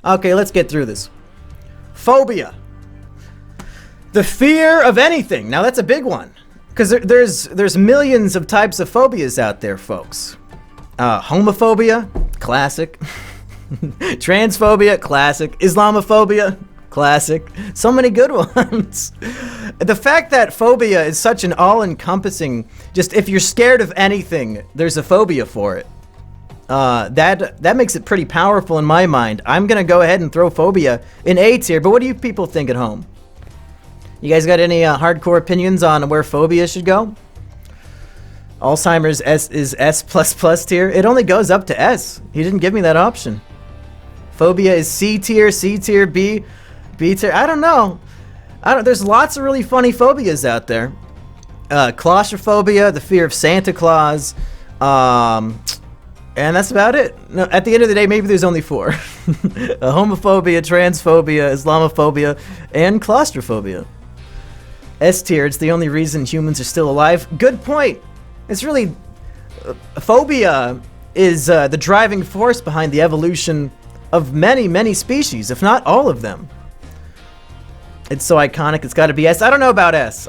Okay, let's get through this. Phobia. The fear of anything. Now that's a big one. Because there's millions of types of phobias out there, folks. Homophobia, classic. Transphobia, classic. Islamophobia, classic. So many good ones. The fact that phobia is such an all-encompassing, just if you're scared of anything, there's a phobia for it. That makes it pretty powerful in my mind. I'm gonna go ahead and throw phobia in A tier, but what do you people think at home? You guys got any hardcore opinions on where phobia should go? Alzheimer's is S++ tier. It only goes up to S. He didn't give me that option. Phobia is C tier, B tier. I don't know. There's lots of really funny phobias out there. Claustrophobia, the fear of Santa Claus, and that's about it. No, at the end of the day, maybe there's only 4. Homophobia, transphobia, Islamophobia, and claustrophobia. S tier, it's the only reason humans are still alive. Good point. It's really... phobia is the driving force behind the evolution of many, many species, if not all of them. It's so iconic, it's gotta be S. I don't know about S.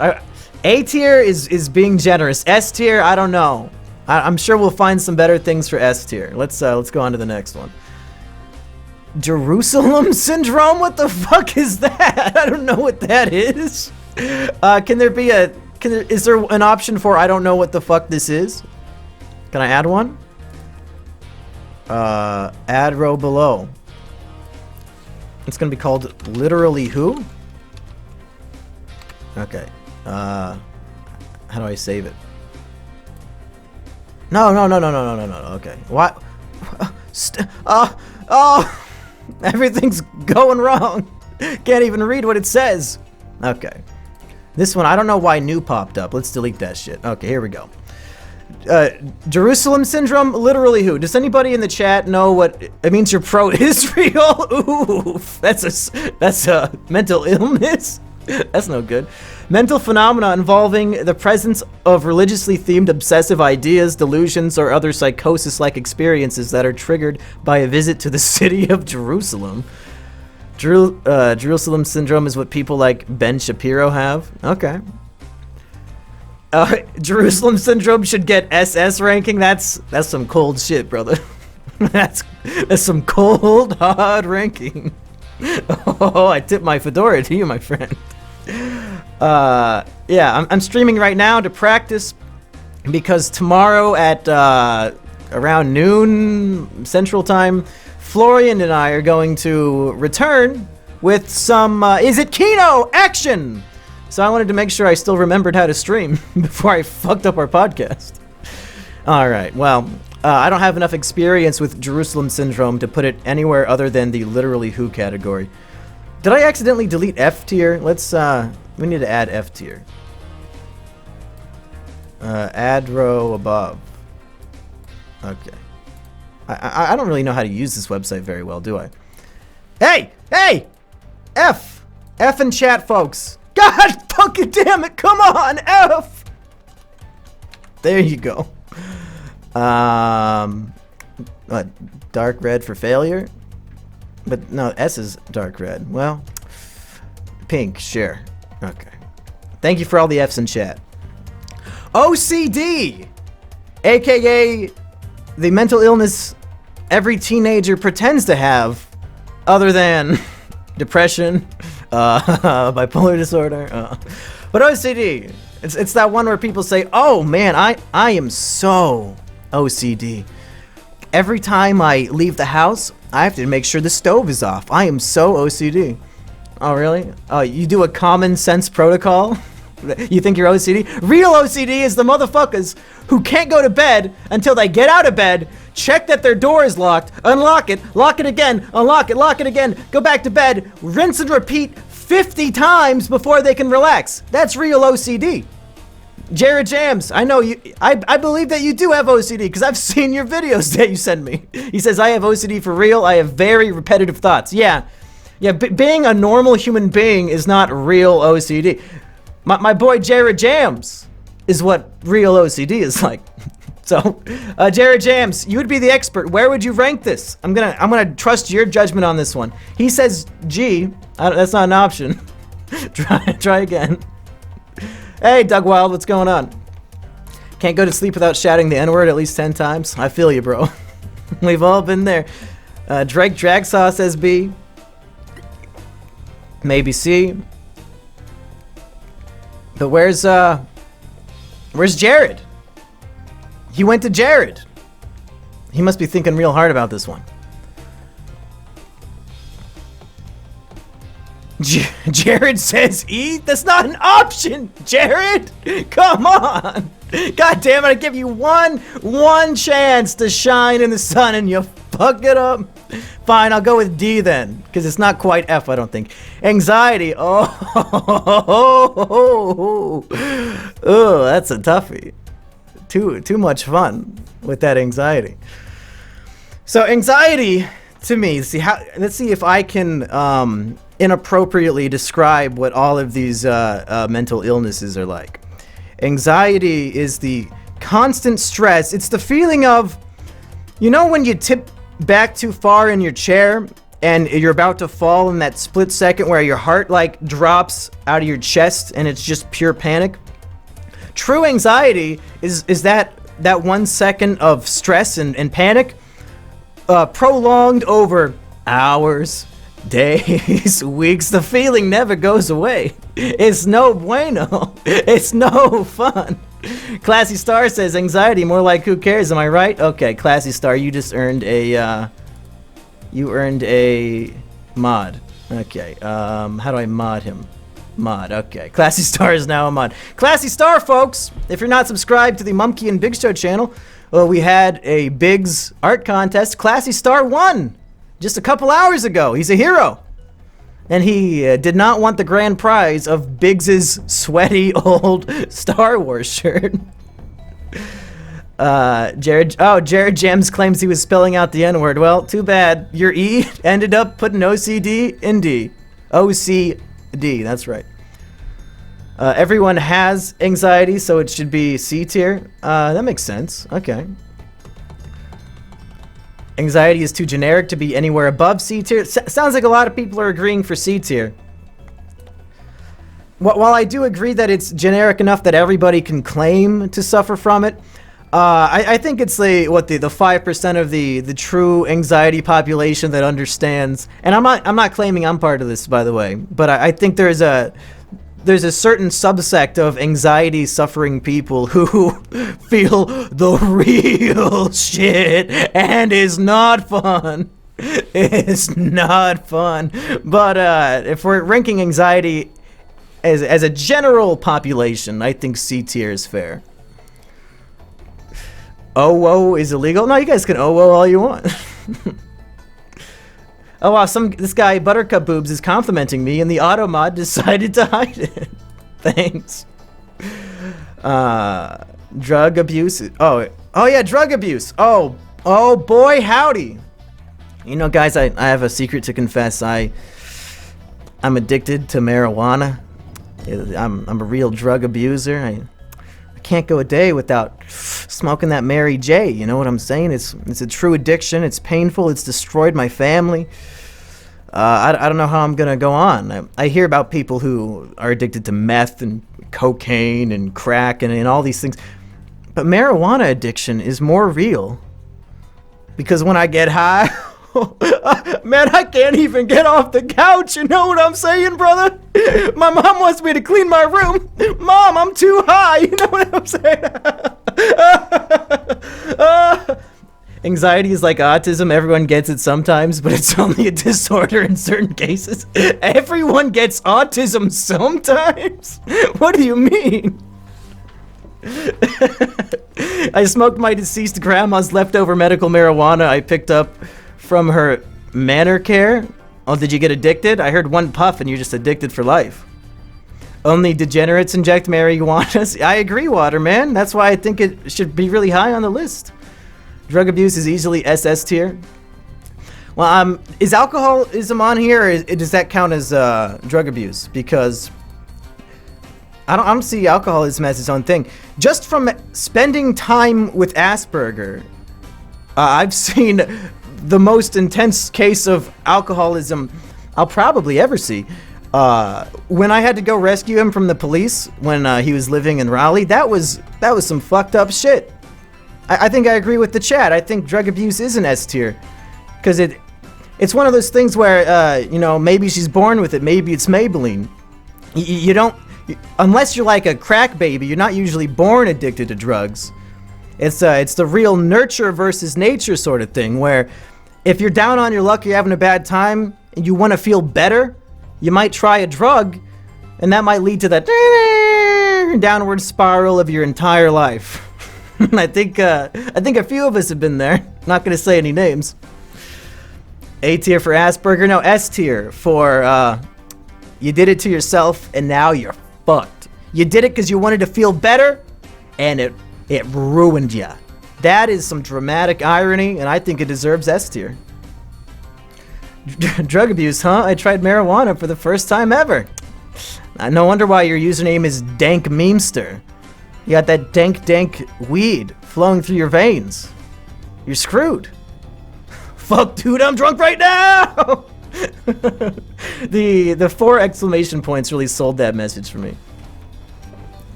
A tier is being generous. S tier, I don't know. I'm sure we'll find some better things for S tier. Let's go on to the next one. Jerusalem syndrome? What the fuck is that? I don't know what that is. Is there an option for I don't know what the fuck this is? Can I add one? Add row below. It's gonna be called literally who? Okay. How do I save it? No. Okay. What? Everything's going wrong. Can't even read what it says. Okay. This one, I don't know why new popped up. Let's delete that shit. Okay, here we go. Jerusalem syndrome, literally who? Does anybody in the chat know what it means? You're pro-Israel? Oof, that's a mental illness? That's no good. Mental phenomena involving the presence of religiously themed obsessive ideas, delusions, or other psychosis-like experiences that are triggered by a visit to the city of Jerusalem. Jerusalem syndrome is what people like Ben Shapiro have. Okay. Jerusalem syndrome should get SS ranking. That's some cold shit, brother. that's some cold, hard ranking. Oh, I tip my fedora to you, my friend. Yeah, I'm streaming right now to practice because tomorrow at around noon Central Time, Florian and I are going to return with some Is It Kino action! So I wanted to make sure I still remembered how to stream before I fucked up our podcast. Alright, well, I don't have enough experience with Jerusalem syndrome to put it anywhere other than the literally who category. Did I accidentally delete F tier? Let's, we need to add F tier. Add row above. Okay. I don't really know how to use this website very well, do I? Hey! F in chat, folks. God fucking damn it, come on, F! There you go. Dark red for failure? But no, S is dark red. Well, pink, sure. Okay. Thank you for all the Fs in chat. OCD! AKA the mental illness every teenager pretends to have, other than depression, bipolar disorder. But OCD, it's that one where people say, "Oh man, I am so OCD. Every time I leave the house, I have to make sure the stove is off. I am so OCD." Oh really? Oh, you do a common sense protocol? You think you're OCD? Real OCD is the motherfuckers who can't go to bed until they get out of bed, check that their door is locked, unlock it, lock it again, unlock it, lock it again, go back to bed, rinse and repeat 50 times before they can relax. That's real OCD. Jared Jams, I know you. I believe that you do have OCD because I've seen your videos that you send me. He says, I have OCD for real. I have very repetitive thoughts. Yeah, being a normal human being is not real OCD. My boy Jared Jams is what real OCD is like. So, Jared Jams, you would be the expert. Where would you rank this? I'm gonna trust your judgment on this one. He says G. That's not an option. Try again. Hey, Doug Wild, what's going on? Can't go to sleep without shouting the N-word at least 10 times. I feel you, bro. We've all been there. Drake Dragsaw says B. Maybe C. But where's Jared? He went to Jared. He must be thinking real hard about this one. Jared says E? That's not an option, Jared! Come on! God damn it, I give you one chance to shine in the sun and you fuck it up. Fine, I'll go with D then, because it's not quite F, I don't think. Anxiety, oh, that's a toughie. Too much fun with that anxiety. So anxiety, to me, let's see if I can inappropriately describe what all of these mental illnesses are like. Anxiety is the constant stress. It's the feeling of, you know, when you tip back too far in your chair and you're about to fall in that split second where your heart like drops out of your chest and it's just pure panic. True anxiety is that 1 second of stress and panic prolonged over hours, days, weeks. The feeling never goes away. It's no bueno. It's no fun. Classy Star says anxiety more like who cares, am I right? Okay, Classy Star, you just earned a mod. Okay, how do I mod him? Mod, okay. Classy Star is now a mod. Classy Star, folks, if you're not subscribed to the Mumkey and Big Show channel, well, we had a Biggs art contest. Classy Star won just a couple hours ago. He's a hero. And he did not want the grand prize of Biggs's sweaty old Star Wars shirt. Jared Gems claims he was spelling out the N-word. Well, too bad. Your E ended up putting OCD in D. OCD, that's right. Everyone has anxiety, so it should be C tier. That makes sense. Okay. Anxiety is too generic to be anywhere above C tier. Sounds like a lot of people are agreeing for C tier. While I do agree that it's generic enough that everybody can claim to suffer from it, I think it's the 5% of the true anxiety population that understands. And I'm not claiming I'm part of this, by the way, but I think there's a certain subsect of anxiety suffering people who feel the real shit and is not fun. It's not fun. But if we're ranking anxiety as a general population, I think C tier is fair. Oh, is illegal? No, you guys can all you want. Oh wow, this guy Buttercup Boobs is complimenting me and the auto mod decided to hide it. Thanks. Drug abuse. Oh yeah, drug abuse. Oh boy, howdy. You know, guys, I have a secret to confess. I'm addicted to marijuana. I'm a real drug abuser. I can't go a day without smoking that Mary J. You know what I'm saying? It's a true addiction. It's painful. It's destroyed my family. I don't know how I'm gonna go on. I hear about people who are addicted to meth and cocaine and crack and all these things, but marijuana addiction is more real. Because when I get high, man, I can't even get off the couch. You know what I'm saying, brother? My mom wants me to clean my room. Mom, I'm too high. You know what I'm saying? Anxiety is like autism. Everyone gets it sometimes, but it's only a disorder in certain cases. Everyone gets autism sometimes? What do you mean? I smoked my deceased grandma's leftover medical marijuana I picked up from her manor care. Oh, did you get addicted? I heard one puff and you're just addicted for life. Only degenerates inject marijuana. I agree, Waterman. That's why I think it should be really high on the list. Drug abuse is easily SS tier. Well, is alcoholism on here, or does that count as drug abuse? Because I don't see alcoholism as its own thing. Just from spending time with Asperger, I've seen the most intense case of alcoholism I'll probably ever see. When I had to go rescue him from the police when he was living in Raleigh, that was some fucked up shit. I think I agree with the chat. I think drug abuse is an S tier, because it's one of those things where maybe she's born with it, maybe it's Maybelline. You don't, unless you're like a crack baby, you're not usually born addicted to drugs. It's the real nurture versus nature sort of thing, where if you're down on your luck, you're having a bad time, and you want to feel better, you might try a drug, and that might lead to that downward spiral of your entire life. I think a few of us have been there. Not gonna say any names. A tier for Asperger, no, S tier for you did it to yourself and now you're fucked. You did it because you wanted to feel better, and it ruined you. That is some dramatic irony, and I think it deserves S tier. Drug abuse, huh? I tried marijuana for the first time ever. No wonder why your username is Dank Memester. You got that dank weed flowing through your veins. You're screwed. Fuck, dude, I'm drunk right now! The 4 exclamation points really sold that message for me.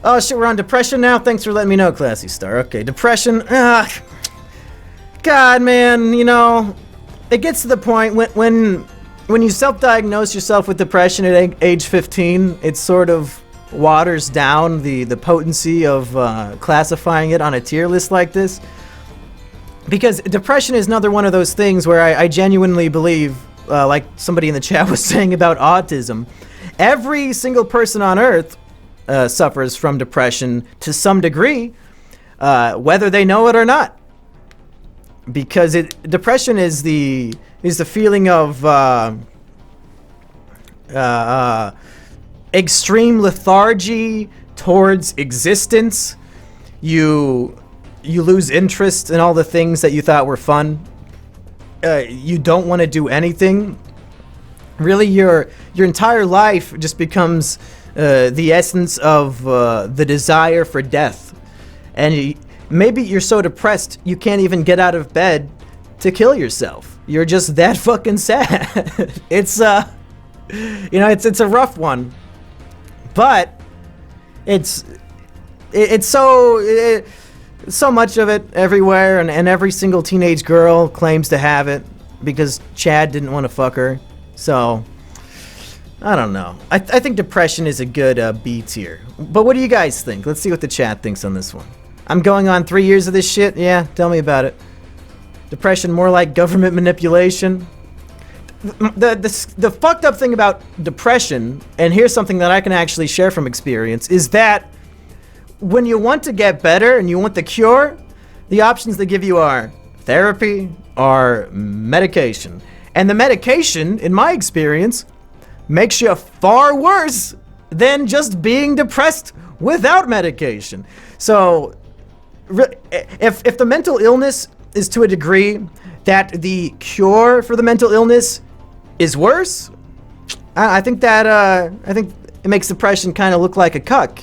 Oh shit, we're on depression now? Thanks for letting me know, Classy Star. Okay, depression. God, man, it gets to the point when you self-diagnose yourself with depression at age 15, it sort of waters down the potency of classifying it on a tier list like this. Because depression is another one of those things where I genuinely believe, like somebody in the chat was saying about autism, every single person on Earth suffers from depression to some degree, whether they know it or not. Because depression is the feeling of extreme lethargy towards existence. You lose interest in all the things that you thought were fun. You don't want to do anything. Really, your entire life just becomes the essence of the desire for death. And maybe you're so depressed you can't even get out of bed to kill yourself. You're just that fucking sad. It's it's a rough one. But it's so much of it everywhere, and every single teenage girl claims to have it because Chad didn't want to fuck her. So I don't know. I think depression is a good B tier. But what do you guys think? Let's see what the chat thinks on this one. I'm going on 3 years of this shit. Yeah, tell me about it. Depression more like government manipulation. The fucked up thing about depression, and here's something that I can actually share from experience, is that when you want to get better and you want the cure, the options they give you are therapy or medication. And the medication, in my experience, makes you far worse than just being depressed without medication. So if the mental illness is to a degree that the cure for the mental illness is worse, I think it makes depression kind of look like a cuck.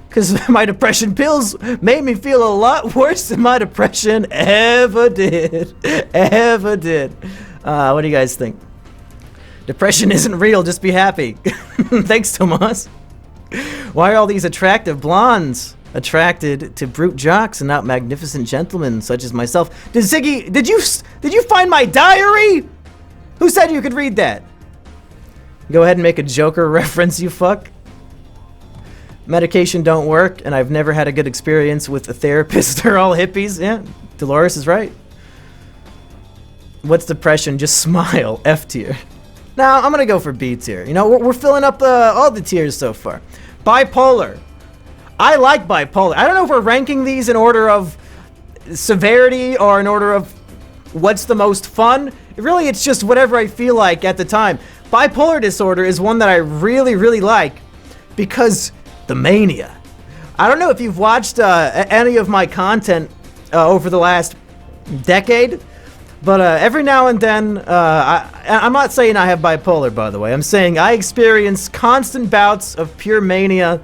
Because my depression pills made me feel a lot worse than my depression ever did. Ever did. What do you guys think? Depression isn't real, just be happy. Thanks, Tomas. Why are all these attractive blondes attracted to brute jocks and not magnificent gentlemen such as myself? Ziggy, did you find my diary? Who said you could read that? Go ahead and make a Joker reference, you fuck. Medication don't work, and I've never had a good experience with a therapist. They're all hippies. Yeah, Dolores is right. What's depression? Just smile. F tier. Now, I'm gonna go for B tier. We're filling up all the tiers so far. Bipolar. I like bipolar. I don't know if we're ranking these in order of severity or in order of what's the most fun. Really, it's just whatever I feel like at the time. Bipolar disorder is one that I really, really like because the mania. I don't know if you've watched any of my content over the last decade, But every now and then, I'm not saying I have bipolar, by the way. I'm saying I experience constant bouts of pure mania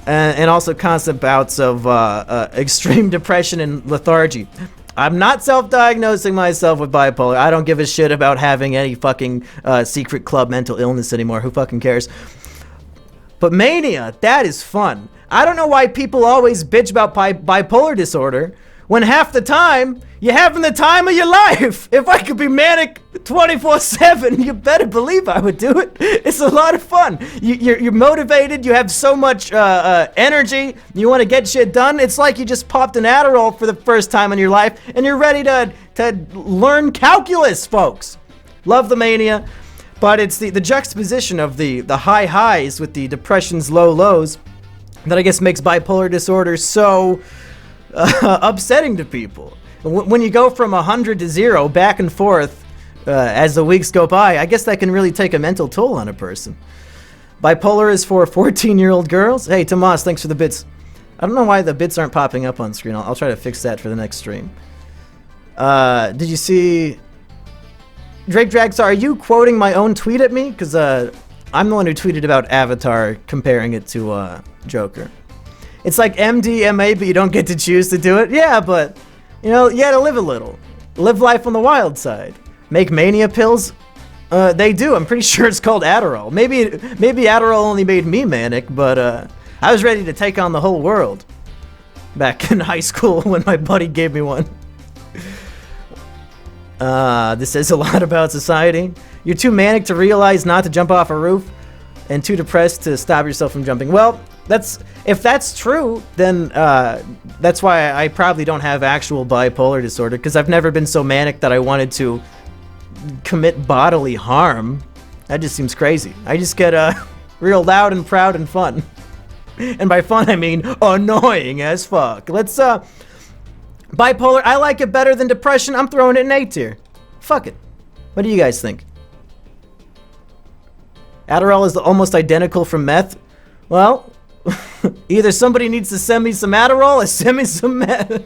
and also constant bouts of extreme depression and lethargy. I'm not self-diagnosing myself with bipolar. I don't give a shit about having any fucking secret club mental illness anymore. Who fucking cares? But mania, that is fun. I don't know why people always bitch about bipolar disorder when half the time you're having the time of your life. If I could be manic 24/7, you better believe I would do it. It's a lot of fun. You're motivated. You have so much energy. You want to get shit done. It's like you just popped an Adderall for the first time in your life, and you're ready to learn calculus, folks. Love the mania, but it's the juxtaposition of the high highs with the depression's low lows that I guess makes bipolar disorder so upsetting to people. When you go from 100 to 0 back and forth as the weeks go by, I guess that can really take a mental toll on a person. Bipolar is for 14-year-old girls. Hey, Tomas, thanks for the bits. I don't know why the bits aren't popping up on screen. I'll try to fix that for the next stream. Did you see... Drake Dragstar, are you quoting my own tweet at me? Because I'm the one who tweeted about Avatar comparing it to Joker. It's like MDMA, but you don't get to choose to do it. Yeah, but, you know, you gotta live a little. Live life on the wild side. Make mania pills? They do. I'm pretty sure it's called Adderall. Maybe Adderall only made me manic, but I was ready to take on the whole world back in high school when my buddy gave me one. This says a lot about society. You're too manic to realize not to jump off a roof and too depressed to stop yourself from jumping. Well, if that's true, then that's why I probably don't have actual bipolar disorder, because I've never been so manic that I wanted to commit bodily harm. That just seems crazy. I just get real loud and proud and fun. And by fun, I mean annoying as fuck. Let's bipolar, I like it better than depression. I'm throwing it in A tier. Fuck it. What do you guys think? Adderall is almost identical from meth. Well, either somebody needs to send me some Adderall or send me some meth.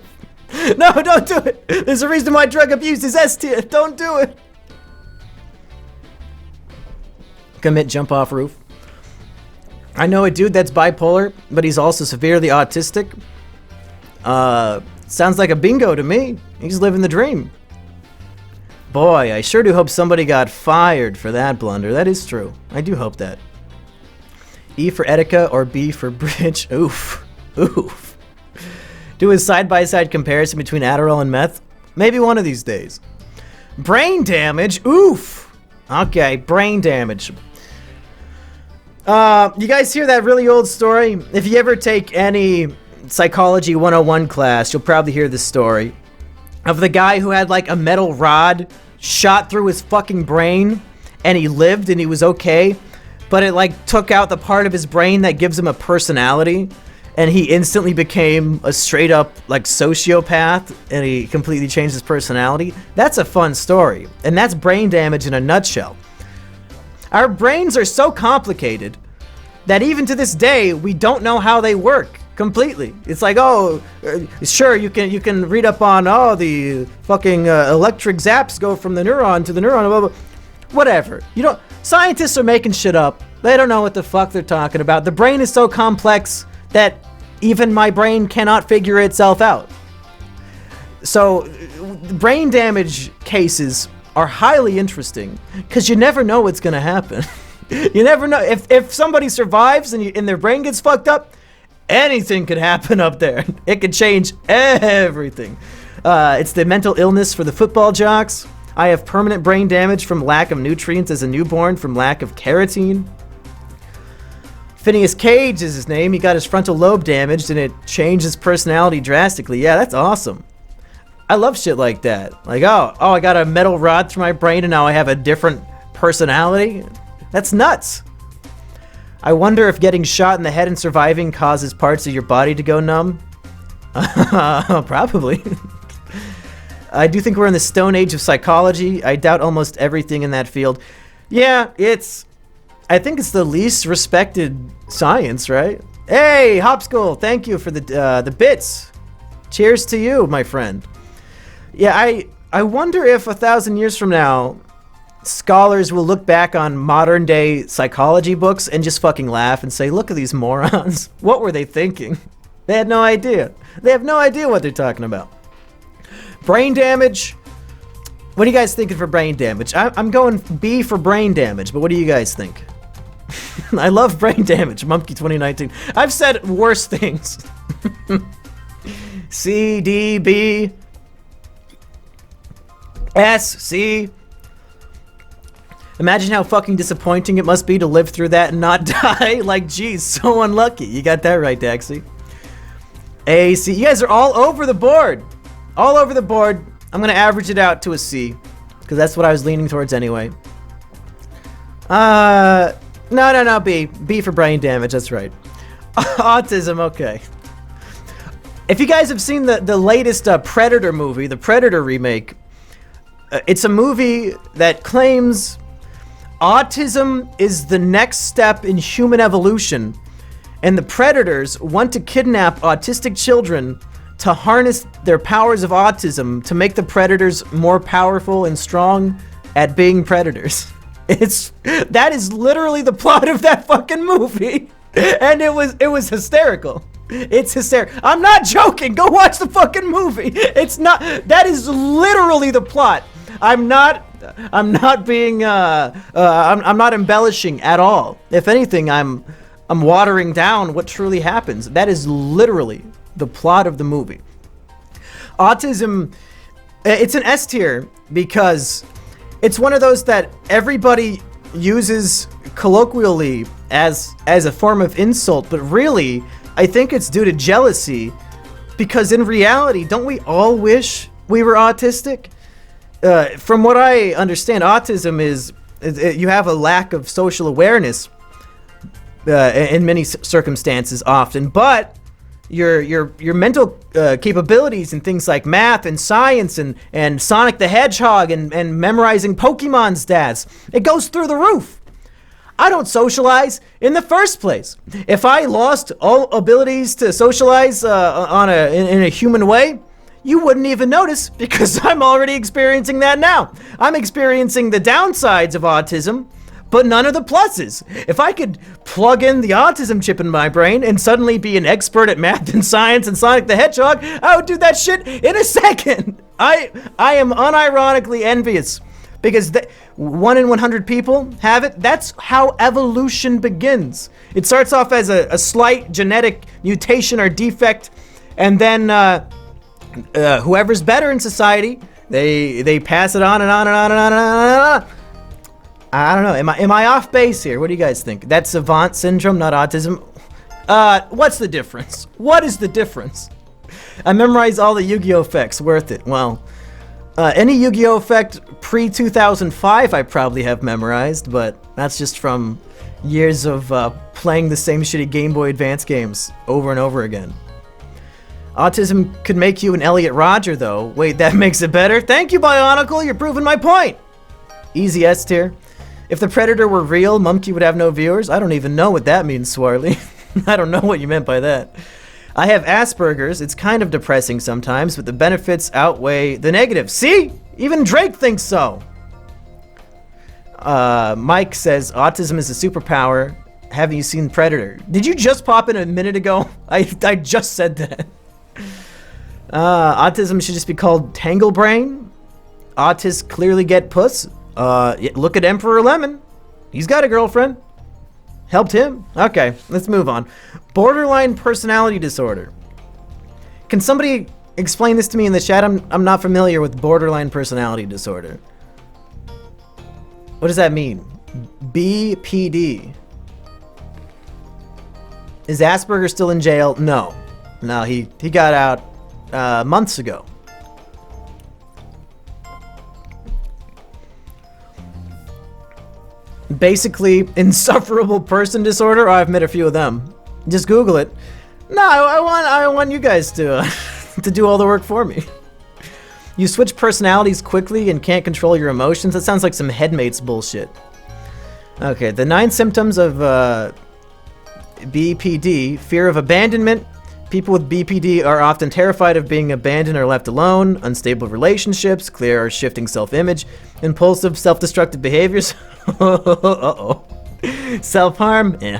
No, don't do it. There's a reason why drug abuse is S tier. Don't do it. Commit jump off roof. I know a dude that's bipolar, but he's also severely autistic. Sounds like a bingo to me. He's living the dream. Boy, I sure do hope somebody got fired for that blunder. That is true. I do hope that. E for Etika or B for Bridge. Oof. Oof. Do a side-by-side comparison between Adderall and meth? Maybe one of these days. Brain damage? Oof. Okay, brain damage. You guys hear that really old story? If you ever take any Psychology 101 class, you'll probably hear this story of the guy who had like a metal rod shot through his fucking brain and he lived and he was okay, but it like took out the part of his brain that gives him a personality and he instantly became a straight up like sociopath and he completely changed his personality. That's a fun story, and that's brain damage in a nutshell. Our brains are so complicated that even to this day we don't know how they work completely. It's like, oh, sure, you can read up on, oh, the fucking electric zaps go from the neuron to the neuron, blah, blah. Whatever. You don't. Scientists are making shit up. They don't know what the fuck they're talking about. The brain is so complex that even my brain cannot figure itself out. So, brain damage cases are highly interesting because you never know what's gonna happen. You never know if somebody survives and their brain gets fucked up. Anything could happen up there. It could change everything. It's the mental illness for the football jocks. I have permanent brain damage from lack of nutrients as a newborn from lack of carotene. Phineas Cage is his name. He got his frontal lobe damaged and it changed his personality drastically. Yeah, that's awesome. I love shit like that. Like, oh, I got a metal rod through my brain and now I have a different personality. That's nuts. I wonder if getting shot in the head and surviving causes parts of your body to go numb. Probably. I do think we're in the stone age of psychology. I doubt almost everything in that field. Yeah, I think it's the least respected science, right? Hey, Hopskull, thank you for the bits. Cheers to you, my friend. Yeah, I wonder if 1,000 years from now, scholars will look back on modern day psychology books and just fucking laugh and say, look at these morons. What were they thinking? They had no idea. They have no idea what they're talking about. Brain damage. What are you guys thinking for brain damage? I'm going B for brain damage, but what do you guys think? I love brain damage, Mumpky 2019. I've said worse things. C, D, B, S, C. Imagine how fucking disappointing it must be to live through that and not die. Like, geez, so unlucky. You got that right, Daxi. A, C. You guys are all over the board. All over the board. I'm going to average it out to a C, because that's what I was leaning towards anyway. No, B. B for brain damage, that's right. Autism, okay. If you guys have seen the latest Predator movie, the Predator remake, it's a movie that claims autism is the next step in human evolution, and the Predators want to kidnap autistic children to harness their powers of autism to make the Predators more powerful and strong at being predators. That is literally the plot of that fucking movie, and it was hysterical. It's hysterical. I'm not joking. Go watch the fucking movie. It's not. That is literally the plot. I'm not being. I'm not embellishing at all. If anything, I'm watering down what truly happens. That is literally the plot of the movie. Autism. It's an S tier because it's one of those that everybody uses colloquially as a form of insult, but really, I think it's due to jealousy, because in reality, don't we all wish we were autistic? From what I understand, autism is you have a lack of social awareness in many circumstances often, but your mental capabilities and things like math and science and Sonic the Hedgehog and memorizing Pokemon stats, it goes through the roof. I don't socialize in the first place. If I lost all abilities to socialize in a human way, you wouldn't even notice, because I'm already experiencing that now. I'm experiencing the downsides of autism, but none of the pluses. If I could plug in the autism chip in my brain and suddenly be an expert at math and science and Sonic the Hedgehog, I would do that shit in a second. I am unironically envious, because 1 in 100 people have it. That's how evolution begins. It starts off as a slight genetic mutation or defect, and then whoever's better in society, they pass it on and on and on and on and on and on. I don't know. Am I off base here? What do you guys think? That's savant syndrome, not autism. What's the difference? What is the difference? I memorized all the Yu-Gi-Oh effects. Worth it. Well, any Yu-Gi-Oh effect pre-2005 I probably have memorized, but that's just from years of playing the same shitty Game Boy Advance games over and over again. Autism could make you an Elliot Rodger, though. Wait, that makes it better? Thank you, Bionicle. You're proving my point. Easy S tier. If the Predator were real, Mumkey would have no viewers. I don't even know what that means, Swarly. I don't know what you meant by that. I have Asperger's. It's kind of depressing sometimes, but the benefits outweigh the negatives. See? Even Drake thinks so. Mike says, autism is a superpower. Haven't you seen Predator? Did you just pop in a minute ago? I just said that. Autism should just be called Tangle Brain. Autists clearly get puss. Look at Emperor Lemon. He's got a girlfriend. Helped him. Okay, let's move on. Borderline personality disorder. Can somebody explain this to me in the chat? I'm not familiar with borderline personality disorder. What does that mean? BPD. Is Asperger still in jail? No. No, he got out months ago. Basically, insufferable person disorder. Oh, I've met a few of them. Just Google it. No, I want you guys to to do all the work for me. You switch personalities quickly and can't control your emotions. That sounds like some Headmates bullshit. Okay, the 9 symptoms of BPD: fear of abandonment, People with BPD are often terrified of being abandoned or left alone, unstable relationships, clear or shifting self-image, impulsive, self-destructive behaviors. Uh-oh. Self-harm? Eh.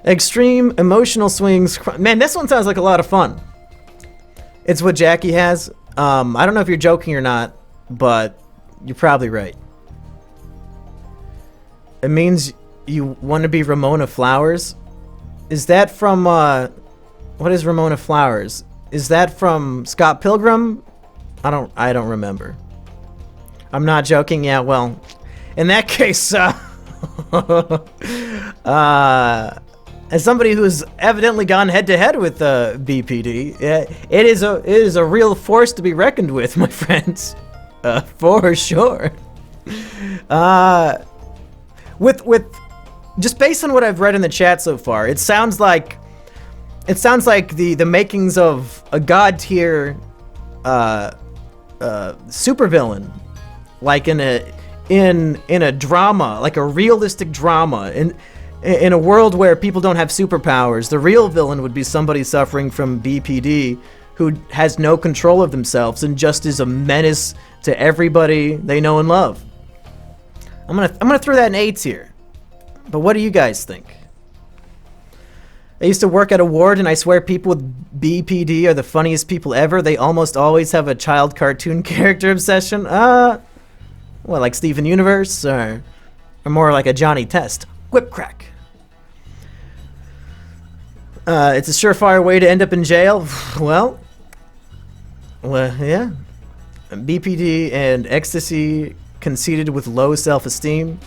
Extreme emotional swings. Man, this one sounds like a lot of fun. It's what Jackie has. I don't know if you're joking or not, but you're probably right. It means you want to be Ramona Flowers. Is that from, what is Ramona Flowers? Is that from Scott Pilgrim? I don't remember. I'm not joking. Yeah, well, in that case, as somebody who's evidently gone head-to-head with BPD, it is a real force to be reckoned with, my friends, for sure. With just based on what I've read in the chat so far, it sounds like the makings of a god tier supervillain, like in a drama, like a realistic drama, in a world where people don't have superpowers. The real villain would be somebody suffering from BPD who has no control of themselves and just is a menace to everybody they know and love. I'm gonna throw that in A tier. But what do you guys think? I used to work at a ward, and I swear people with BPD are the funniest people ever. They almost always have a child cartoon character obsession. What, like Steven Universe, or more like a Johnny Test? Whip crack. It's a surefire way to end up in jail. Well, yeah. BPD and ecstasy conceited with low self-esteem.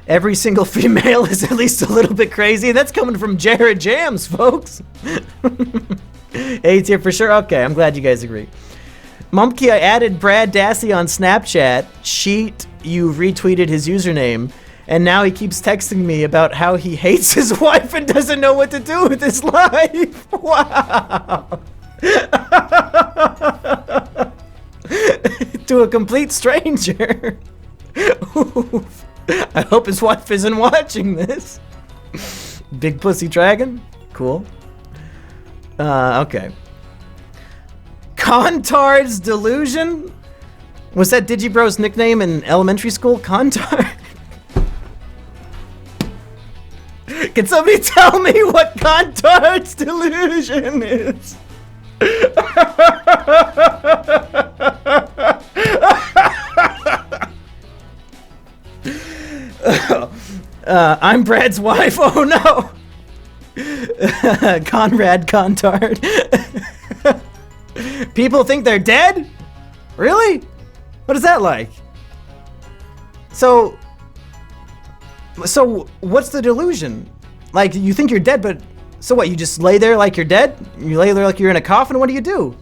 Every single female is at least a little bit crazy. That's coming from Jared Jams, folks. A tier for sure. Okay, I'm glad you guys agree. Mumpkey, I added Brad Dassey on Snapchat. Sheet, you retweeted his username. And now he keeps texting me about how he hates his wife and doesn't know what to do with his life. Wow. To a complete stranger. Oof. I hope his wife isn't watching this. Big Pussy Dragon? Cool. Okay. Contard's Delusion? Was that Digibro's nickname in elementary school? Contard? Can somebody tell me what Contard's Delusion is? I'm Brad's wife. Oh no. Conrad Contard. People think they're dead? Really? What is that like? So what's the delusion? Like, you think you're dead, but so what? You just lay there like you're dead? You lay there like you're in a coffin? What do you do?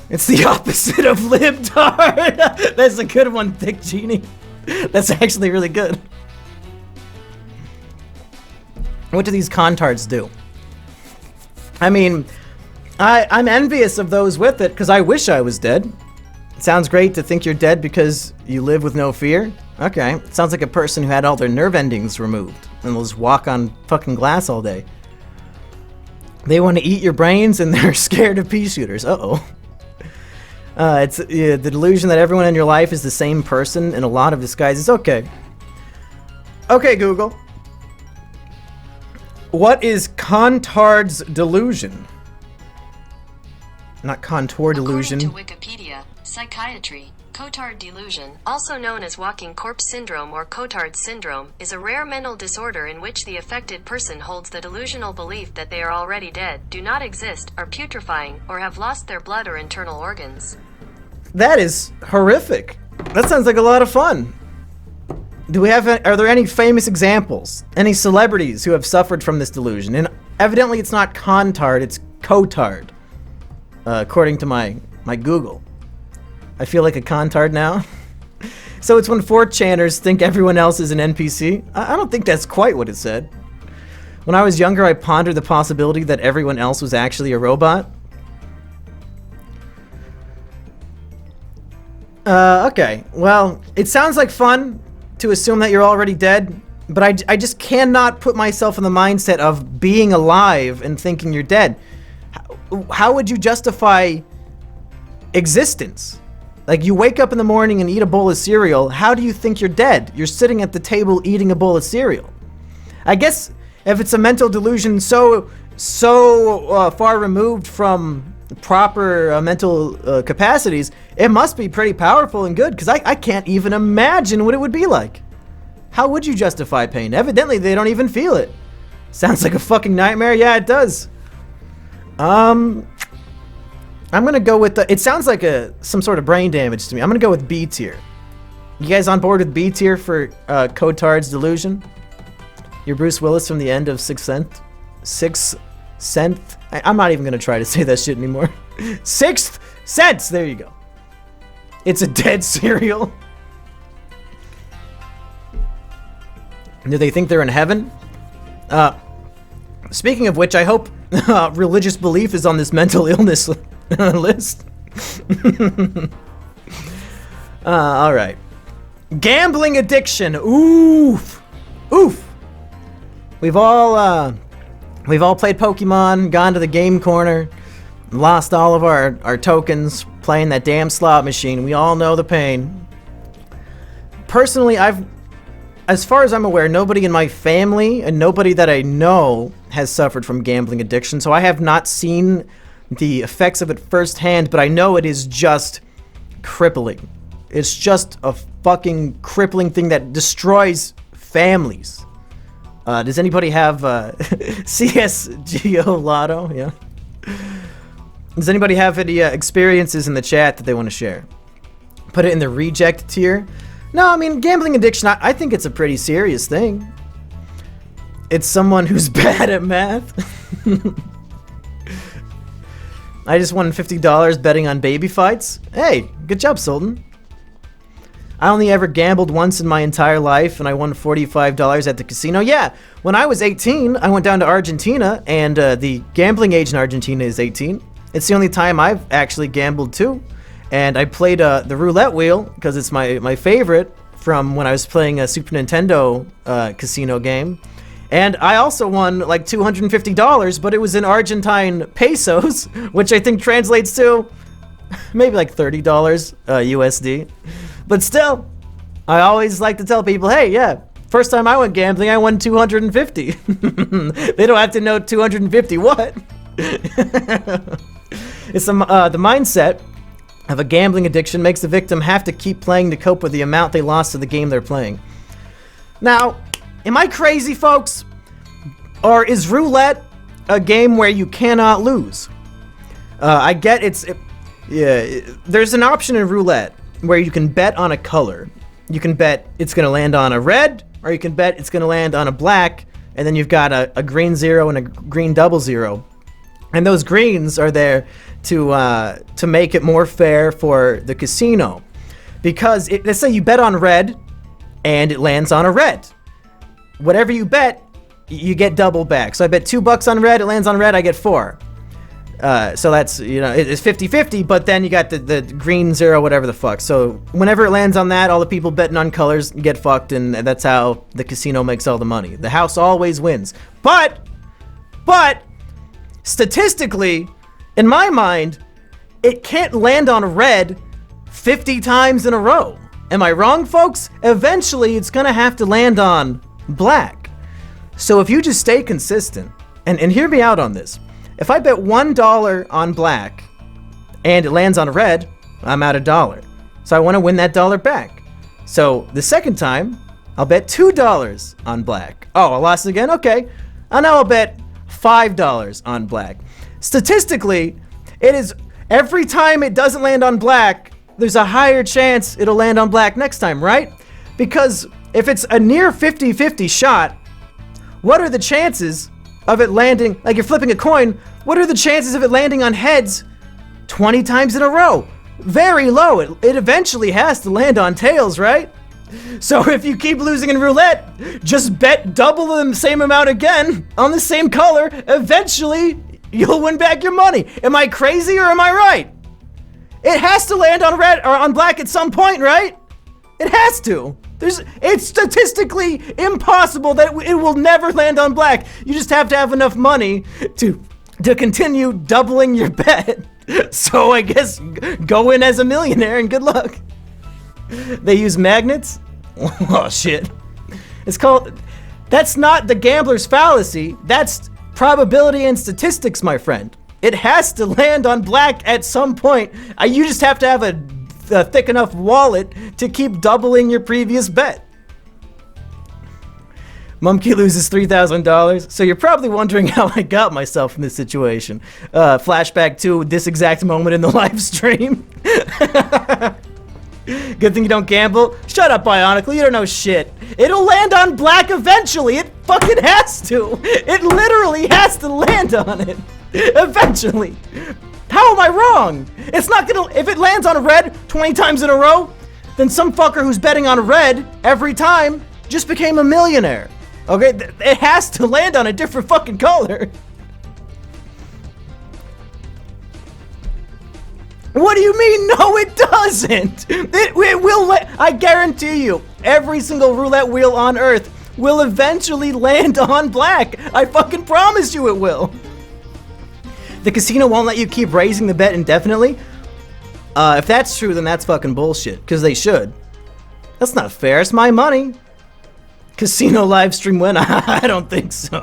It's the opposite of libtard. That's a good one, Thick Genie. That's actually really good. What do these contards do? I mean, I'm envious of those with it, because I wish I was dead. It sounds great to think you're dead because you live with no fear. Okay, sounds like a person who had all their nerve endings removed and will just walk on fucking glass all day. They want to eat your brains and they're scared of pea shooters. Uh-oh. It's the delusion that everyone in your life is the same person in a lot of disguises. Okay. Okay, Google. What is Contard's delusion? Not contour delusion. According to Wikipedia, psychiatry, Cotard delusion, also known as walking corpse syndrome or Cotard syndrome, is a rare mental disorder in which the affected person holds the delusional belief that they are already dead, do not exist, are putrefying, or have lost their blood or internal organs. That is horrific. That sounds like a lot of fun. Do we have? Are there any famous examples? Any celebrities who have suffered from this delusion? And evidently, it's not Contard; it's Cotard, according to my Google. I feel like a Contard now. So it's when 4chaners think everyone else is an NPC? I don't think that's quite what it said. When I was younger, I pondered the possibility that everyone else was actually a robot. Okay. Well, it sounds like fun to assume that you're already dead. but I just cannot put myself in the mindset of being alive and thinking you're dead. How would you justify existence? Like, you wake up in the morning and eat a bowl of cereal. How do you think you're dead? You're sitting at the table eating a bowl of cereal. I guess if it's a mental delusion so far removed from proper mental capacities, it must be pretty powerful and good, because I can't even imagine what it would be like. How would you justify pain? Evidently, they don't even feel it. Sounds like a fucking nightmare. Yeah, it does. I'm gonna go with it sounds like some sort of brain damage to me. I'm gonna go with B tier. You guys on board with B tier for Cotard's delusion? You're Bruce Willis from the end of Sixth Sense. I'm not even gonna try to say that shit anymore. Sixth Sense. There you go. It's a dead cereal. Do they think they're in heaven? Speaking of which, I hope religious belief is on this mental illness list. All right. Gambling addiction. Oof. We've all played Pokemon, gone to the game corner, lost all of our tokens playing that damn slot machine. We all know the pain. Personally, as far as I'm aware, nobody in my family and nobody that I know has suffered from gambling addiction, so I have not seen the effects of it firsthand, but I know it is just crippling. It's just a fucking crippling thing that destroys families. Does anybody have CSGO Lotto? Yeah. Does anybody have any experiences in the chat that they want to share? Put it in the reject tier. No, I mean, gambling addiction, I think it's a pretty serious thing. It's someone who's bad at math. I just won $50 betting on baby fights. Hey, good job, Sultan. I only ever gambled once in my entire life, and I won $45 at the casino. Yeah, when I was 18, I went down to Argentina, and the gambling age in Argentina is 18. It's the only time I've actually gambled too. And I played the roulette wheel because it's my favorite from when I was playing a Super Nintendo casino game. And I also won like $250, but it was in Argentine pesos, which I think translates to maybe like $30 USD. But still, I always like to tell people, hey, yeah, first time I went gambling, I won 250. They don't have to know 250 what. It's the mindset of a gambling addiction makes the victim have to keep playing to cope with the amount they lost to the game they're playing. Now, am I crazy, folks? Or is roulette a game where you cannot lose? I get there's an option in roulette where you can bet on a color. You can bet it's going to land on a red, or you can bet it's going to land on a black, and then you've got a green 0 and a green 00. And those greens are there to make it more fair for the casino. Because let's say you bet on red and it lands on a red. Whatever you bet, you get double back. So I bet $2 on red, it lands on red, I get 4. So that's, it's 50-50, but then you got the green 0, whatever the fuck. So whenever it lands on that, all the people betting on colors get fucked, and that's how the casino makes all the money. The house always wins. But statistically, in my mind, it can't land on red 50 times in a row. Am I wrong, folks? Eventually, it's gonna have to land on black. So if you just stay consistent, and hear me out on this. If I bet $1 on black, and it lands on red, I'm out $1. So I wanna win that dollar back. So the second time, I'll bet $2 on black. Oh, I lost again? Okay. And now I'll bet $5 on black. Statistically, it is every time it doesn't land on black, there's a higher chance it'll land on black next time, right? Because if it's a near 50-50 shot, what are the chances of it landing, like you're flipping a coin, what are the chances of it landing on heads 20 times in a row? Very low. It eventually has to land on tails, right? So if you keep losing in roulette, just bet double the same amount again on the same color. Eventually, you'll win back your money. Am I crazy or am I right? It has to land on red or on black at some point, right? It has to. It's statistically impossible that it will never land on black. You just have to have enough money to continue doubling your bet. So I guess go in as a millionaire and good luck. They use magnets? Oh shit. That's not the gambler's fallacy. That's probability and statistics, my friend. It has to land on black at some point. You just have to have a thick enough wallet to keep doubling your previous bet. Mumkey loses $3,000. So you're probably wondering how I got myself in this situation. Flashback to this exact moment in the live stream. Good thing you don't gamble. Shut up, Bionicle. You don't know shit. It'll land on black eventually. It fucking has to. It literally has to land on it. Eventually. How am I wrong? It's not gonna. If it lands on red 20 times in a row, then some fucker who's betting on red every time just became a millionaire. Okay? It has to land on a different fucking color. What do you mean? No, it doesn't. It will. I guarantee you, every single roulette wheel on Earth will eventually land on black. I fucking promise you it will. The casino won't let you keep raising the bet indefinitely. If that's true, then that's fucking bullshit. Because they should. That's not fair. It's my money. Casino live stream win? I don't think so.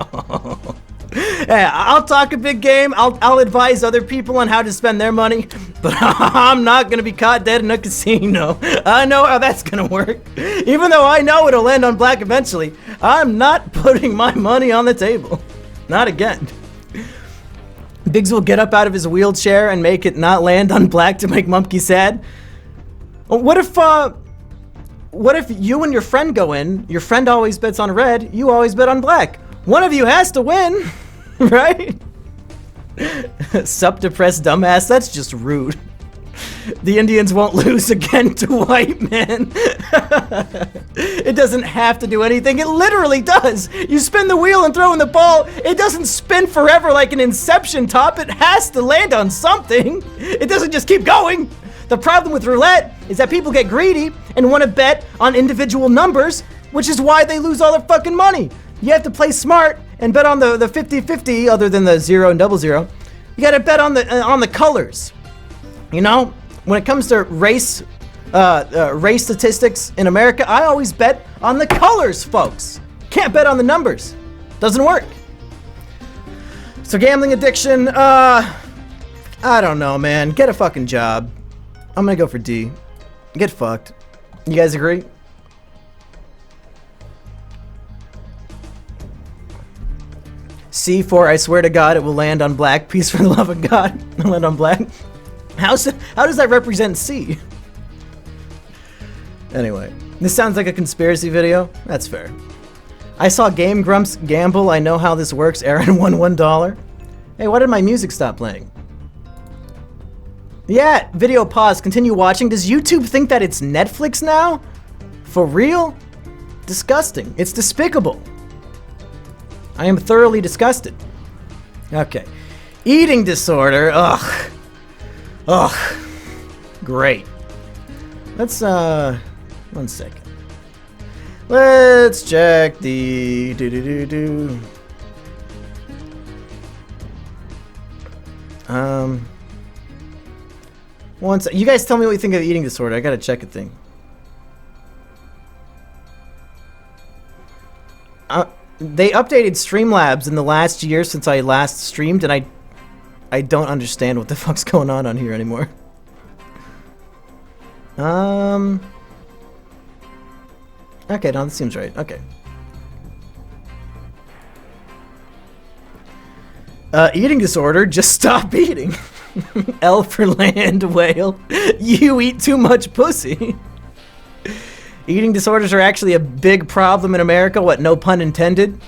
Hey, I'll talk a big game. I'll advise other people on how to spend their money, but I'm not gonna be caught dead in a casino. I know how that's gonna work. Even though I know it'll land on black eventually, I'm not putting my money on the table. Not again. Biggs will get up out of his wheelchair and make it not land on black to make Mumkey sad. What if you and your friend go in, your friend always bets on red, you always bet on black? One of you has to win, right? Sup, depressed dumbass, that's just rude. The Indians won't lose again to white men. It doesn't have to do anything, it literally does. You spin the wheel and throw in the ball, it doesn't spin forever like an Inception top, it has to land on something. It doesn't just keep going. The problem with roulette is that people get greedy and want to bet on individual numbers, which is why they lose all their fucking money. You have to play smart and bet on the 50-50 other than the 0 and 00. You gotta bet on the colors. You know, when it comes to race statistics in America, I always bet on the colors, folks. Can't bet on the numbers. Doesn't work. So gambling addiction, I don't know, man. Get a fucking job. I'm gonna go for D. Get fucked. You guys agree? C4, I swear to God, it will land on black. Peace for the love of God. It'll land on black. How does that represent C? Anyway, this sounds like a conspiracy video. That's fair. I saw Game Grumps gamble. I know how this works. Aaron won $1. Hey, why did my music stop playing? Yeah, video pause. Continue watching. Does YouTube think that it's Netflix now? For real? Disgusting. It's despicable. I am thoroughly disgusted. Okay. Eating disorder. Ugh. Ugh. Great. Let's, 1 second. Let's check the one sec. You guys tell me what you think of eating disorder. I gotta check a thing. They updated Streamlabs in the last year since I last streamed, and I don't understand what the fuck's going on here anymore. Okay, no, this seems right. Okay. Eating disorder, just stop eating. L for land whale. You eat too much pussy. Eating disorders are actually a big problem in America. What, no pun intended?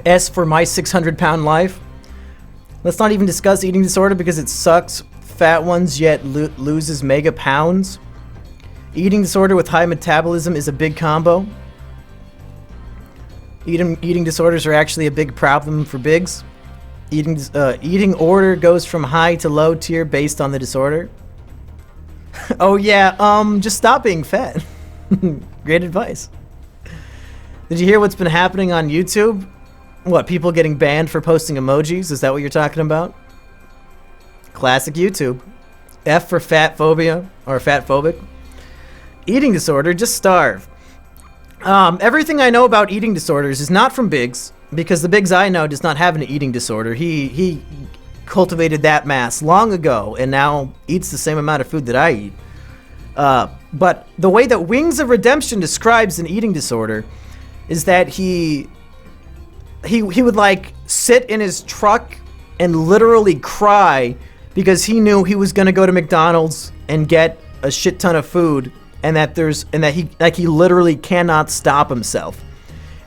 S for my 600-pound life. Let's not even discuss eating disorder because it sucks. Fat ones yet loses mega pounds. Eating disorder with high metabolism is a big combo. Eating disorders are actually a big problem for bigs. Eating order goes from high to low tier based on the disorder. Oh yeah, just stop being fat. Great advice. Did you hear what's been happening on YouTube? What, people getting banned for posting emojis? Is that what you're talking about? Classic YouTube. F for fat phobia, or fat phobic. Eating disorder, just starve. Everything I know about eating disorders is not from Biggs, because the Biggs I know does not have an eating disorder. He cultivated that mass long ago and now eats the same amount of food that I eat. But the way that Wings of Redemption describes an eating disorder is that he would like sit in his truck and literally cry because he knew he was gonna go to McDonald's and get a shit ton of food, and that he literally cannot stop himself.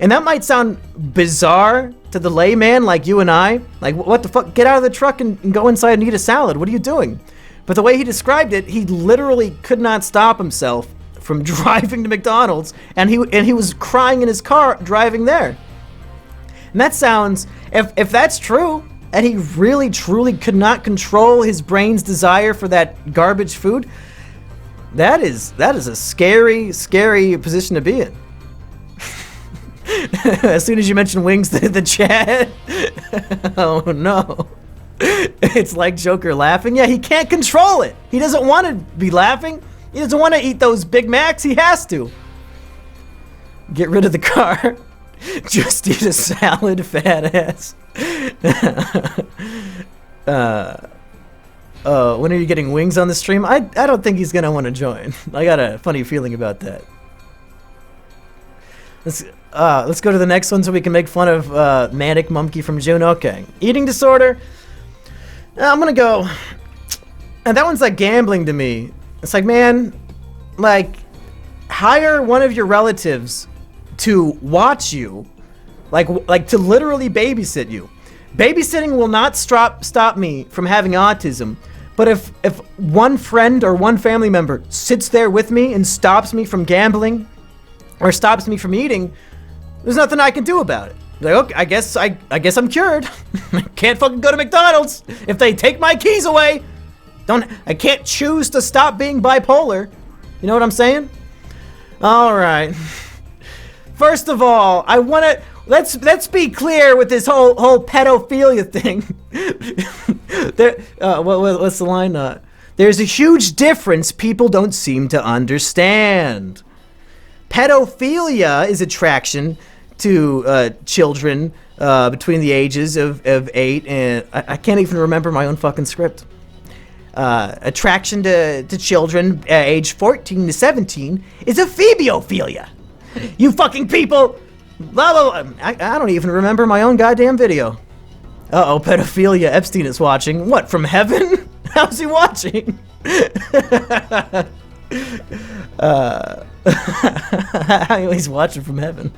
And that might sound bizarre to the layman like you and I. Like, what the fuck? Get out of the truck and go inside and eat a salad. What are you doing? But the way he described it, he literally could not stop himself from driving to McDonald's, and he was crying in his car driving there. And that sounds, if that's true, and he really truly could not control his brain's desire for that garbage food, that is a scary, scary position to be in. As soon as you mention Wings, the chat. Oh no. It's like Joker laughing. Yeah, he can't control it. He doesn't want to be laughing. He doesn't want to eat those Big Macs. He has to. Get rid of the car. Just eat a salad, fat ass. When are you getting Wings on the stream? I don't think he's gonna want to join. I got a funny feeling about that. Let's go to the next one so we can make fun of Manic Monkey from June. Okay. Eating disorder. I'm gonna go. And that one's like gambling to me. It's like, man, like, hire one of your relatives to watch you, like to literally babysit you. Babysitting will not stop me from having autism, but if one friend or one family member sits there with me and stops me from gambling or stops me from eating, there's nothing I can do about it. Like, okay, I guess I'm cured. I can't fucking go to McDonald's if they take my keys away. I can't choose to stop being bipolar. You know what I'm saying? All right. First of all, I want to let's be clear with this whole pedophilia thing. What's the line? There's a huge difference people don't seem to understand. Pedophilia is attraction to children between the ages of 8 and I can't even remember my own fucking script. Attraction to children age 14 to 17 is a phobiophilia. You fucking people! Blah, blah, blah. I don't even remember my own goddamn video. Uh-oh, pedophilia. Epstein is watching. What, from heaven? How's he watching? He's watching from heaven.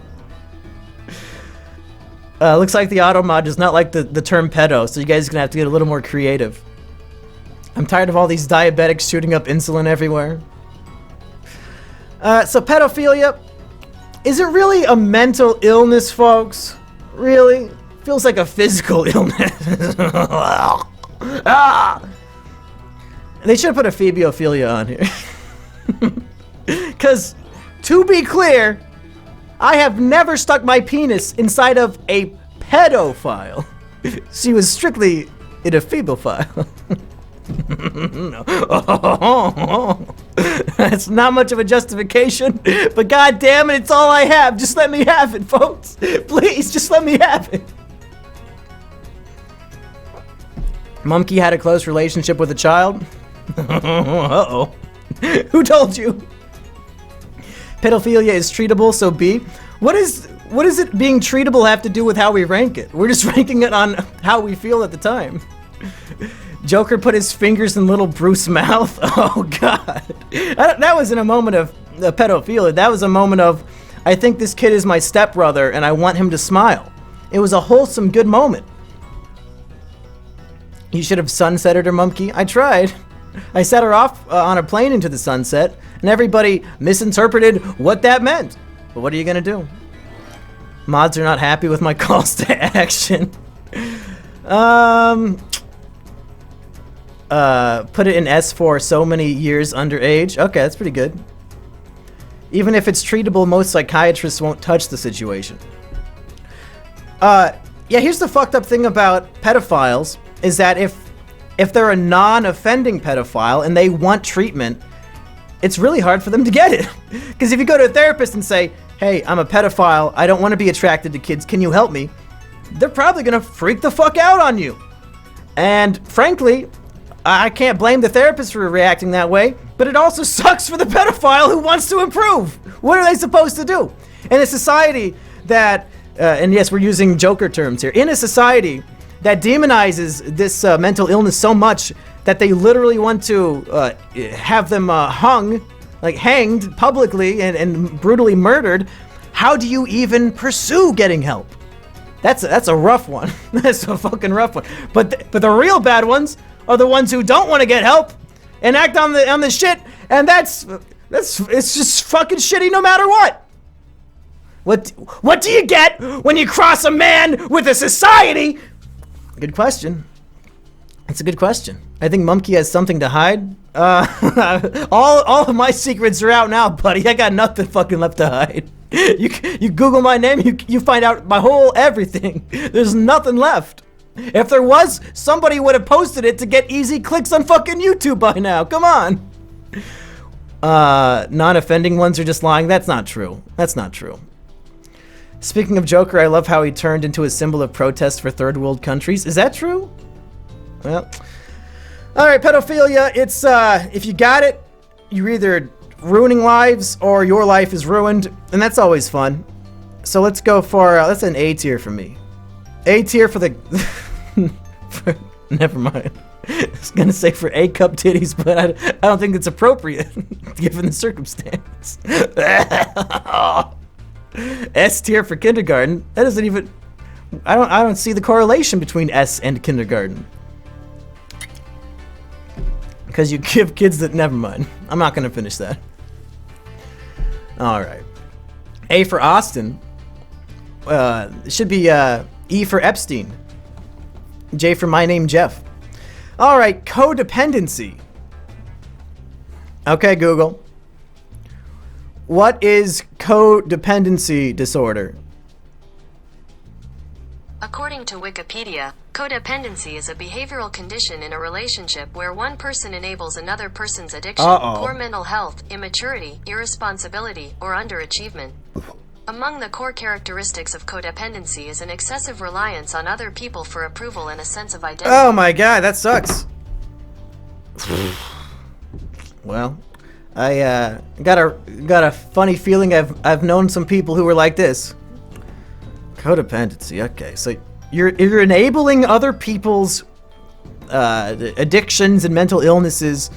Looks like the auto mod does not like the term pedo, so you guys are gonna have to get a little more creative. I'm tired of all these diabetics shooting up insulin everywhere. So pedophilia, is it really a mental illness, folks? Really? Feels like a physical illness. They should put a phobiophilia on here. Because, to be clear, I have never stuck my penis inside of a pedophile. She was strictly in a phebophile. That's not much of a justification, but god damn it, it's all I have. Just let me have it, folks. Please, just let me have it. Monkey had a close relationship with a child. Uh-oh. Who told you? Pedophilia is treatable, so B. What is it being treatable have to do with how we rank it? We're just ranking it on how we feel at the time. Joker put his fingers in little Bruce's mouth. Oh god. That wasn't a moment of pedophilia. That was a moment of, I think this kid is my stepbrother and I want him to smile. It was a wholesome, good moment. You should have sunsetted her, Monkey. I tried. I set her off on a plane into the sunset, and everybody misinterpreted what that meant. But what are you gonna do? Mods are not happy with my calls to action. Put it in S for so many years underage. Okay, that's pretty good. Even if it's treatable, most psychiatrists won't touch the situation. Yeah, here's the fucked up thing about pedophiles, is that if they're a non-offending pedophile and they want treatment, it's really hard for them to get it. Because if you go to a therapist and say, hey, I'm a pedophile, I don't want to be attracted to kids, can you help me? They're probably gonna freak the fuck out on you. And frankly, I can't blame the therapist for reacting that way, but it also sucks for the pedophile who wants to improve. What are they supposed to do? In a society that, and yes, we're using Joker terms here, in a society that demonizes this mental illness so much that they literally want to have them hung, like hanged publicly and brutally murdered, how do you even pursue getting help? That's a rough one. That's a fucking rough one. But the real bad ones are the ones who don't want to get help and act on the shit, and it's just fucking shitty no matter what. What do you get when you cross a man with a society? Good question. It's a good question. I think Mumkey has something to hide. All of my secrets are out now, buddy. I got nothing fucking left to hide. You Google my name, you find out my whole everything. There's nothing left. If there was, somebody would have posted it to get easy clicks on fucking YouTube by now. Come on. Non-offending ones are just lying. That's not true. That's not true. Speaking of Joker, I love how he turned into a symbol of protest for third world countries. Is that true? Well, all right, pedophilia. It's if you got it, you're either ruining lives or your life is ruined, and that's always fun. So let's go for that's an A tier for me. A tier for the. Never mind. I was gonna say for A cup titties, but I don't think it's appropriate given the circumstance. S tier for kindergarten. That doesn't even. I don't see the correlation between S and kindergarten. Because you give kids that. Never mind. I'm not gonna finish that. All right. A for Austin. It should be E for Epstein. J for my name Jeff. All right, codependency. Okay, Google. What is codependency disorder? According to Wikipedia, codependency is a behavioral condition in a relationship where one person enables another person's addiction, poor mental health, immaturity, irresponsibility, or underachievement. Among the core characteristics of codependency is an excessive reliance on other people for approval and a sense of identity. Oh my god, that sucks. Well, I got a funny feeling I've known some people who were like this. Codependency. Okay, so you're enabling other people's addictions and mental illnesses,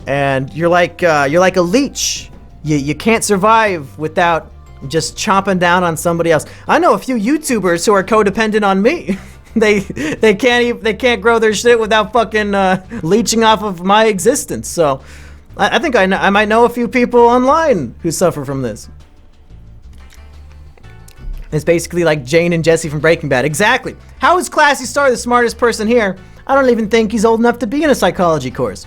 and you're like a leech. You can't survive without just chomping down on somebody else. I know a few YouTubers who are codependent on me. they can't grow their shit without fucking leeching off of my existence. So I think I might know a few people online who suffer from this. It's basically like Jane and Jesse from Breaking Bad. Exactly. How is Classy Star the smartest person here? I don't even think he's old enough to be in a psychology course.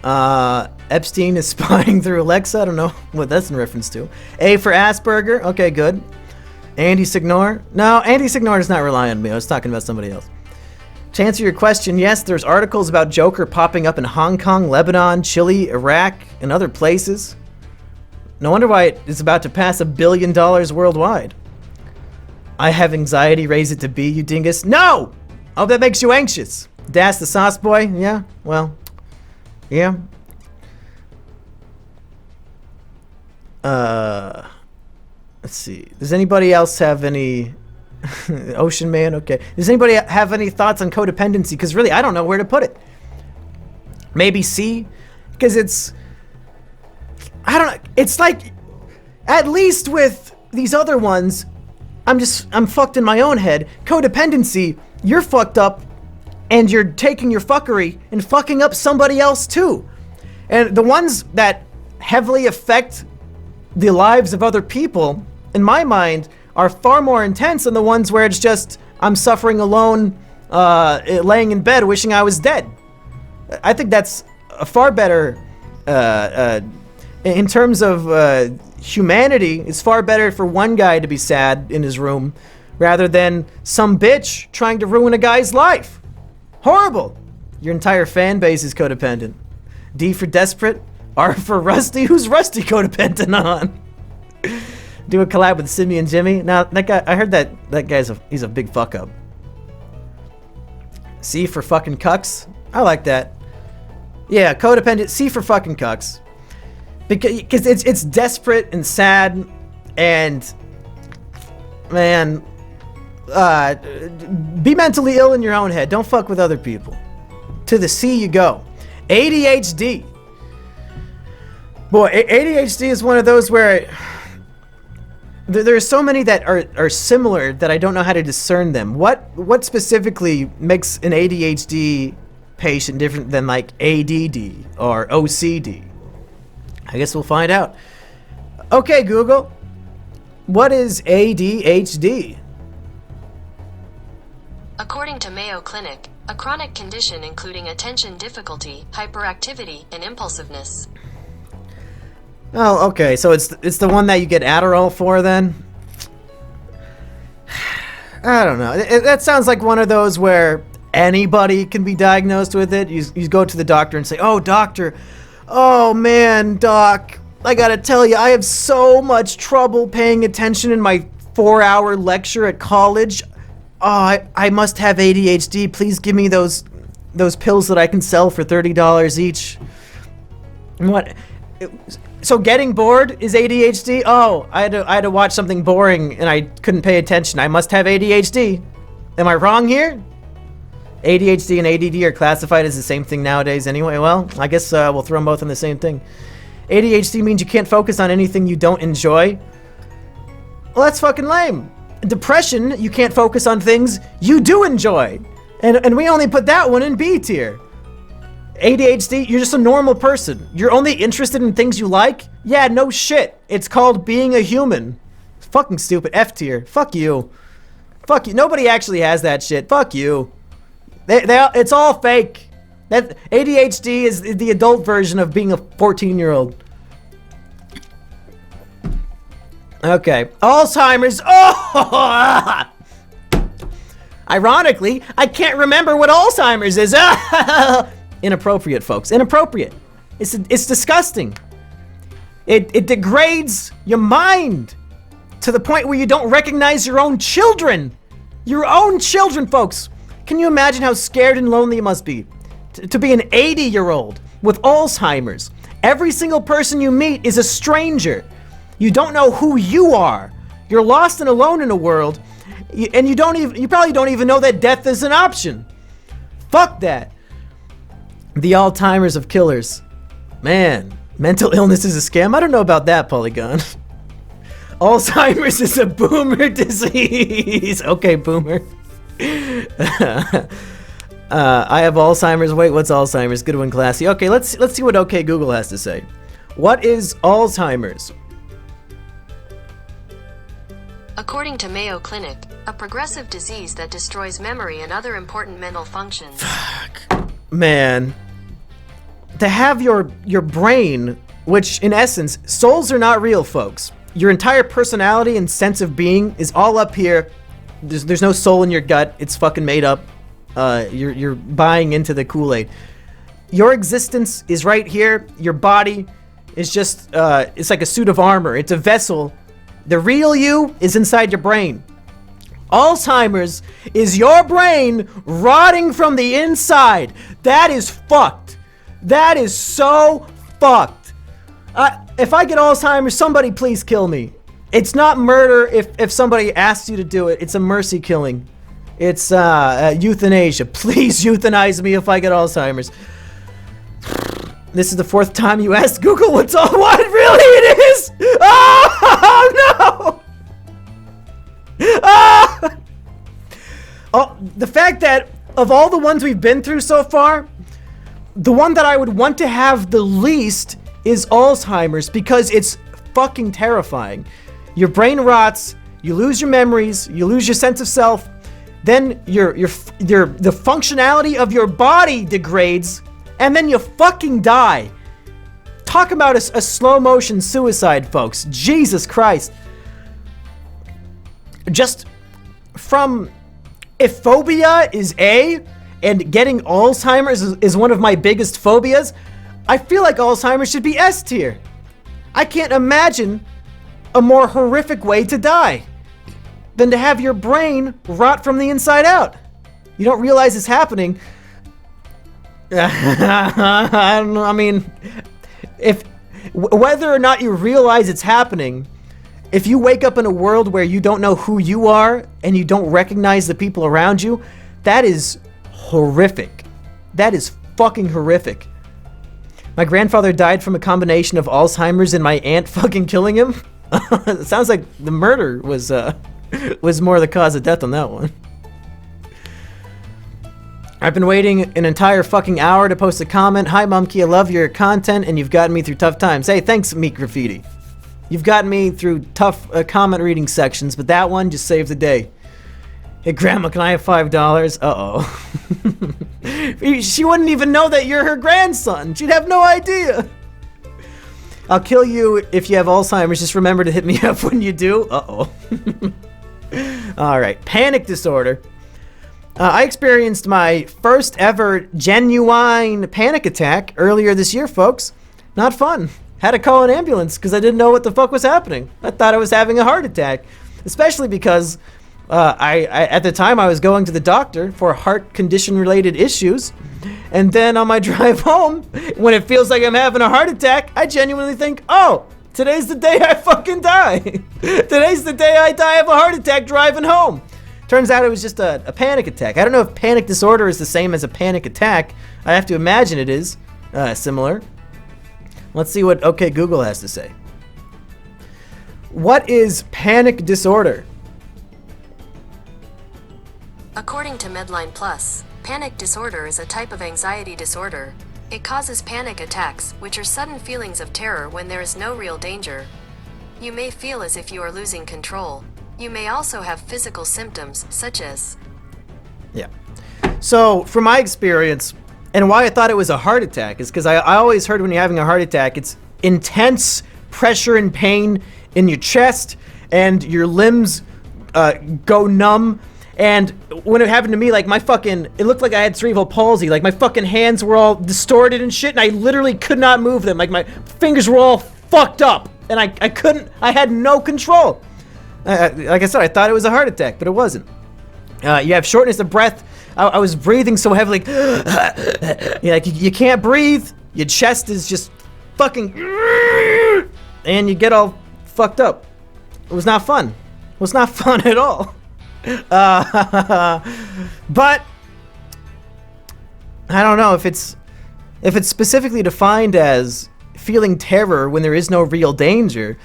Epstein is spying through Alexa. I don't know what that's in reference to. A for Asperger. Okay, good. Andy Signor. No, Andy Signor does not rely on me. I was talking about somebody else. To answer your question, yes, there's articles about Joker popping up in Hong Kong, Lebanon, Chile, Iraq, and other places. No wonder why it is about to pass $1 billion worldwide. I have anxiety, raise it to B, you dingus. No! Oh, that makes you anxious. Das the sauce boy? Yeah, well, yeah. Let's see. Does anybody else have any... Ocean Man, okay. Does anybody have any thoughts on codependency? Because really, I don't know where to put it. Maybe C? Because it's... I don't know. It's like, at least with these other ones, I'm fucked in my own head. Codependency, you're fucked up, and you're taking your fuckery and fucking up somebody else too. And the ones that heavily affect the lives of other people, in my mind, are far more intense than the ones where it's just, I'm suffering alone laying in bed wishing I was dead. I think that's a far better, in terms of humanity, it's far better for one guy to be sad in his room rather than some bitch trying to ruin a guy's life. Horrible. Your entire fan base is codependent. D for desperate, R for Rusty. Who's Rusty codependent on? Do a collab with Simi and Jimmy. Now that guy, I heard that guy's he's a big fuck up. C for fucking cucks. I like that. Yeah, codependent. C for fucking cucks. Because it's desperate and sad, and man, be mentally ill in your own head. Don't fuck with other people. To the C you go. ADHD. Boy, ADHD is one of those where there are so many that are similar that I don't know how to discern them. What specifically makes an ADHD patient different than like ADD or OCD? I guess we'll find out. Okay, Google. What is ADHD? According to Mayo Clinic, a chronic condition including attention difficulty, hyperactivity, and impulsiveness. Oh, okay. So it's the one that you get Adderall for then? I don't know. That sounds like one of those where anybody can be diagnosed with it. You go to the doctor and say, "Oh, doctor, oh man, doc, I gotta tell you, I have so much trouble paying attention in my 4-hour lecture at college. Oh, I must have ADHD. Please give me those pills that I can sell for $30 each." What? So getting bored is ADHD? Oh, I had to watch something boring and I couldn't pay attention. I must have ADHD. Am I wrong here? ADHD and ADD are classified as the same thing nowadays anyway. Well, I guess we'll throw them both in the same thing. ADHD means you can't focus on anything you don't enjoy. Well, that's fucking lame. Depression, you can't focus on things you do enjoy. And we only put that one in B tier. ADHD, you're just a normal person. You're only interested in things you like? Yeah, no shit. It's called being a human. Fucking stupid. F tier. Fuck you. Fuck you. Nobody actually has that shit. Fuck you. It's all fake. That ADHD is the adult version of being a 14-year-old. Okay. Alzheimer's. Oh! Ironically, I can't remember what Alzheimer's is. Inappropriate, folks. Inappropriate. It's disgusting. It degrades your mind to the point where you don't recognize your own children. Your own children, folks. Can you imagine how scared and lonely it must be to be an 80-year-old with Alzheimer's? Every single person you meet is a stranger. You don't know who you are. You're lost and alone in a world, and you probably don't even know that death is an option. Fuck that. The Alzheimer's of killers. Man, mental illness is a scam? I don't know about that, Polygon. Alzheimer's is a boomer disease. Okay, boomer. I have Alzheimer's. Wait, what's Alzheimer's? Good one, classy. Okay, let's see what OK Google has to say. What is Alzheimer's? According to Mayo Clinic, a progressive disease that destroys memory and other important mental functions. Fuck. Man. To have your brain, which in essence, souls are not real, folks. Your entire personality and sense of being is all up here. There's no soul in your gut. It's fucking made up. You're buying into the Kool-Aid. Your existence is right here. Your body is just, it's like a suit of armor. It's a vessel. The real you is inside your brain. Alzheimer's is your brain rotting from the inside. That is fucked. That is so fucked. If I get Alzheimer's, somebody please kill me. It's not murder if somebody asks you to do it. It's a mercy killing. It's euthanasia. Please euthanize me if I get Alzheimer's. This is the 4th time you asked Google what's all what really it is. Oh no! Oh, the fact that of all the ones we've been through so far, the one that I would want to have the least is Alzheimer's because it's fucking terrifying. Your brain rots, you lose your memories, you lose your sense of self. then the functionality of your body degrades, and then you fucking die. Talk about a slow motion suicide, folks. Jesus Christ. Just from, if phobia is A, and getting Alzheimer's is one of my biggest phobias, I feel like Alzheimer's should be S tier. I can't imagine a more horrific way to die than to have your brain rot from the inside out. You don't realize it's happening. I don't know, I mean, whether or not you realize it's happening, if you wake up in a world where you don't know who you are and you don't recognize the people around you, that is horrific. That is fucking horrific. My grandfather died from a combination of Alzheimer's and my aunt fucking killing him. It sounds like the murder was more the cause of death on that one. I've been waiting an entire fucking hour to post a comment. Hi, Mumkey, I love your content, and you've gotten me through tough times. Hey, thanks, Meat Graffiti. You've gotten me through tough comment reading sections, but that one just saved the day. Hey, Grandma, can I have $5? Uh-oh. She wouldn't even know that you're her grandson. She'd have no idea. I'll kill you if you have Alzheimer's. Just remember to hit me up when you do. Uh-oh. All right, panic disorder. I experienced my first ever genuine panic attack earlier this year, folks. Not fun. Had to call an ambulance because I didn't know what the fuck was happening. I thought I was having a heart attack, especially because I at the time I was going to the doctor for heart condition related issues. And then on my drive home, when it feels like I'm having a heart attack, I genuinely think, oh, today's the day I fucking die. Today's the day I die of a heart attack driving home. Turns out it was just a panic attack. I don't know if panic disorder is the same as a panic attack. I have to imagine it is similar. Let's see what OK Google has to say. What is panic disorder? According to Medline Plus, panic disorder is a type of anxiety disorder. It causes panic attacks, which are sudden feelings of terror when there is no real danger. You may feel as if you are losing control. You may also have physical symptoms, such as... Yeah. So, from my experience, and why I thought it was a heart attack, is because I always heard when you're having a heart attack, it's intense pressure and pain in your chest, and your limbs go numb. And when it happened to me, like it looked like I had cerebral palsy. Like my fucking hands were all distorted and shit, and I literally could not move them. Like my fingers were all fucked up, and I had no control. Like I said, I thought it was a heart attack, but it wasn't. You have shortness of breath. I was breathing so heavily, like you can't breathe. Your chest is just fucking, and you get all fucked up. It was not fun. It was not fun at all. But I don't know if it's specifically defined as feeling terror when there is no real danger.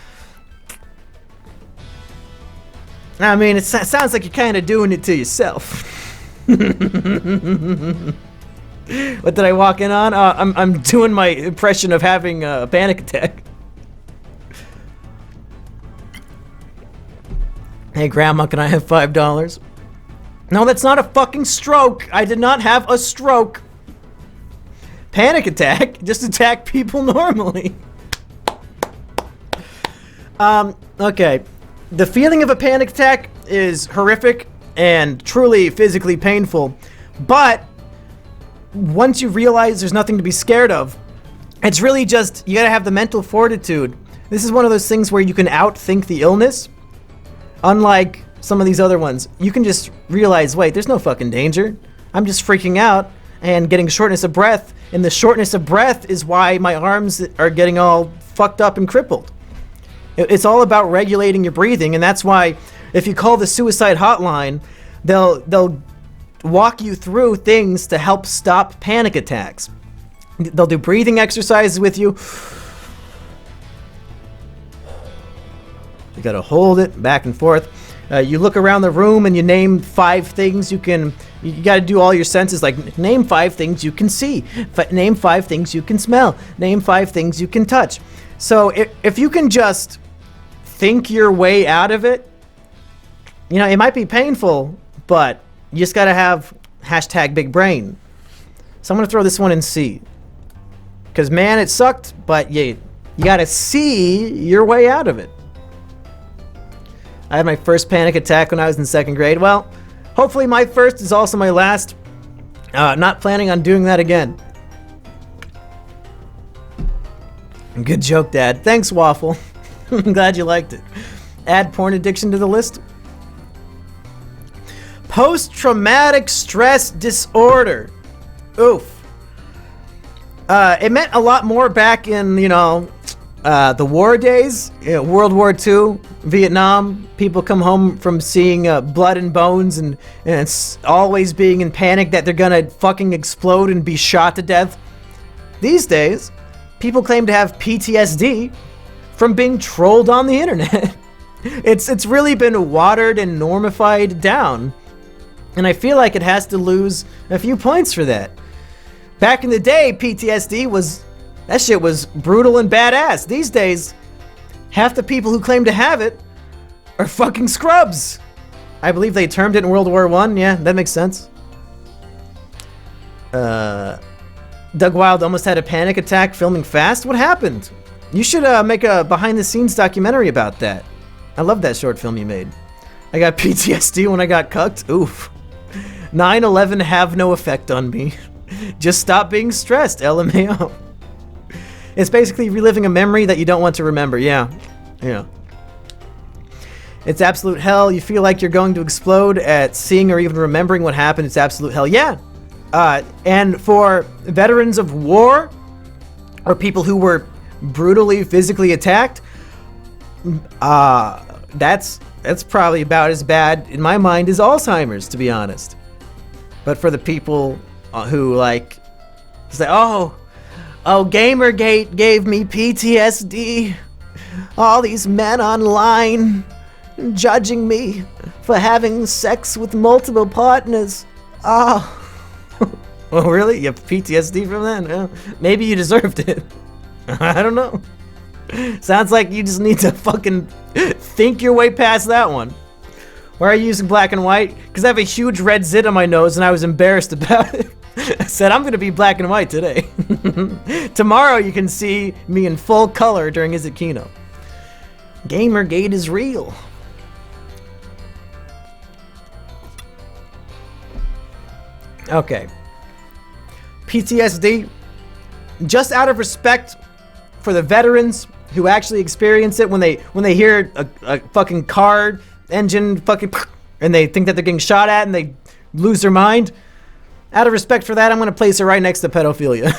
I mean, it sounds like you're kind of doing it to yourself. What did I walk in on? I'm doing my impression of having a panic attack. Hey, Grandma, can I have $5? No, that's not a fucking stroke. I did not have a stroke. Panic attack? Just attack people normally. Okay. The feeling of a panic attack is horrific and truly physically painful, but once you realize there's nothing to be scared of, it's really just, you gotta have the mental fortitude. This is one of those things where you can outthink the illness. Unlike some of these other ones, you can just realize, wait, there's no fucking danger. I'm just freaking out and getting shortness of breath, and the shortness of breath is why my arms are getting all fucked up and crippled. It's all about regulating your breathing, and that's why if you call the suicide hotline, they'll walk you through things to help stop panic attacks. They'll do breathing exercises with you. You gotta hold it back and forth. You look around the room and you name 5 things you gotta do all your senses, like name 5 things you can see, name 5 things you can smell, name 5 things you can touch. So if you can just think your way out of it, you know, it might be painful, but You just gotta have hashtag big brain. So I'm gonna throw this one in C. Because, man, it sucked, but you gotta see your way out of it. I had my first panic attack when I was in 2nd grade. Well, hopefully my first is also my last. Not planning on doing that again. Good joke, Dad. Thanks, Waffle. I'm glad you liked it. Add porn addiction to the list. Post-traumatic stress disorder. Oof. It meant a lot more back in, the war days. World War II, Vietnam. People come home from seeing blood and bones and it's always being in panic that they're gonna fucking explode and be shot to death. These days, people claim to have PTSD from being trolled on the internet. It's really been watered and normified down. And I feel like it has to lose a few points for that. Back in the day, PTSD that shit was brutal and badass. These days, half the people who claim to have it are fucking scrubs. I believe they termed it in World War I. Yeah, that makes sense. Doug Wilde almost had a panic attack filming Fast. What happened? You should make a behind-the-scenes documentary about that. I love that short film you made. I got PTSD when I got cucked. Oof. 9/11 have no effect on me. Just stop being stressed, LMAO. It's basically reliving a memory that you don't want to remember. Yeah. It's absolute hell. You feel like you're going to explode at seeing or even remembering what happened. It's absolute hell. Yeah. And for veterans of war or people who were brutally physically attacked, that's probably about as bad in my mind as Alzheimer's, to be honest. But for the people who say, oh, Gamergate gave me PTSD. All these men online judging me for having sex with multiple partners. Oh. Well, really? You have PTSD from that? Well, maybe you deserved it. I don't know. Sounds like you just need to fucking think your way past that one. Why are you using black and white? Because I have a huge red zit on my nose and I was embarrassed about it. I said, I'm going to be black and white today. Tomorrow you can see me in full color during Is It Kino. Gamergate is real. Okay. PTSD, just out of respect for the veterans who actually experience it when they hear a fucking car engine fucking and they think that they're getting shot at and they lose their mind. Out of respect for that, I'm gonna place it right next to pedophilia.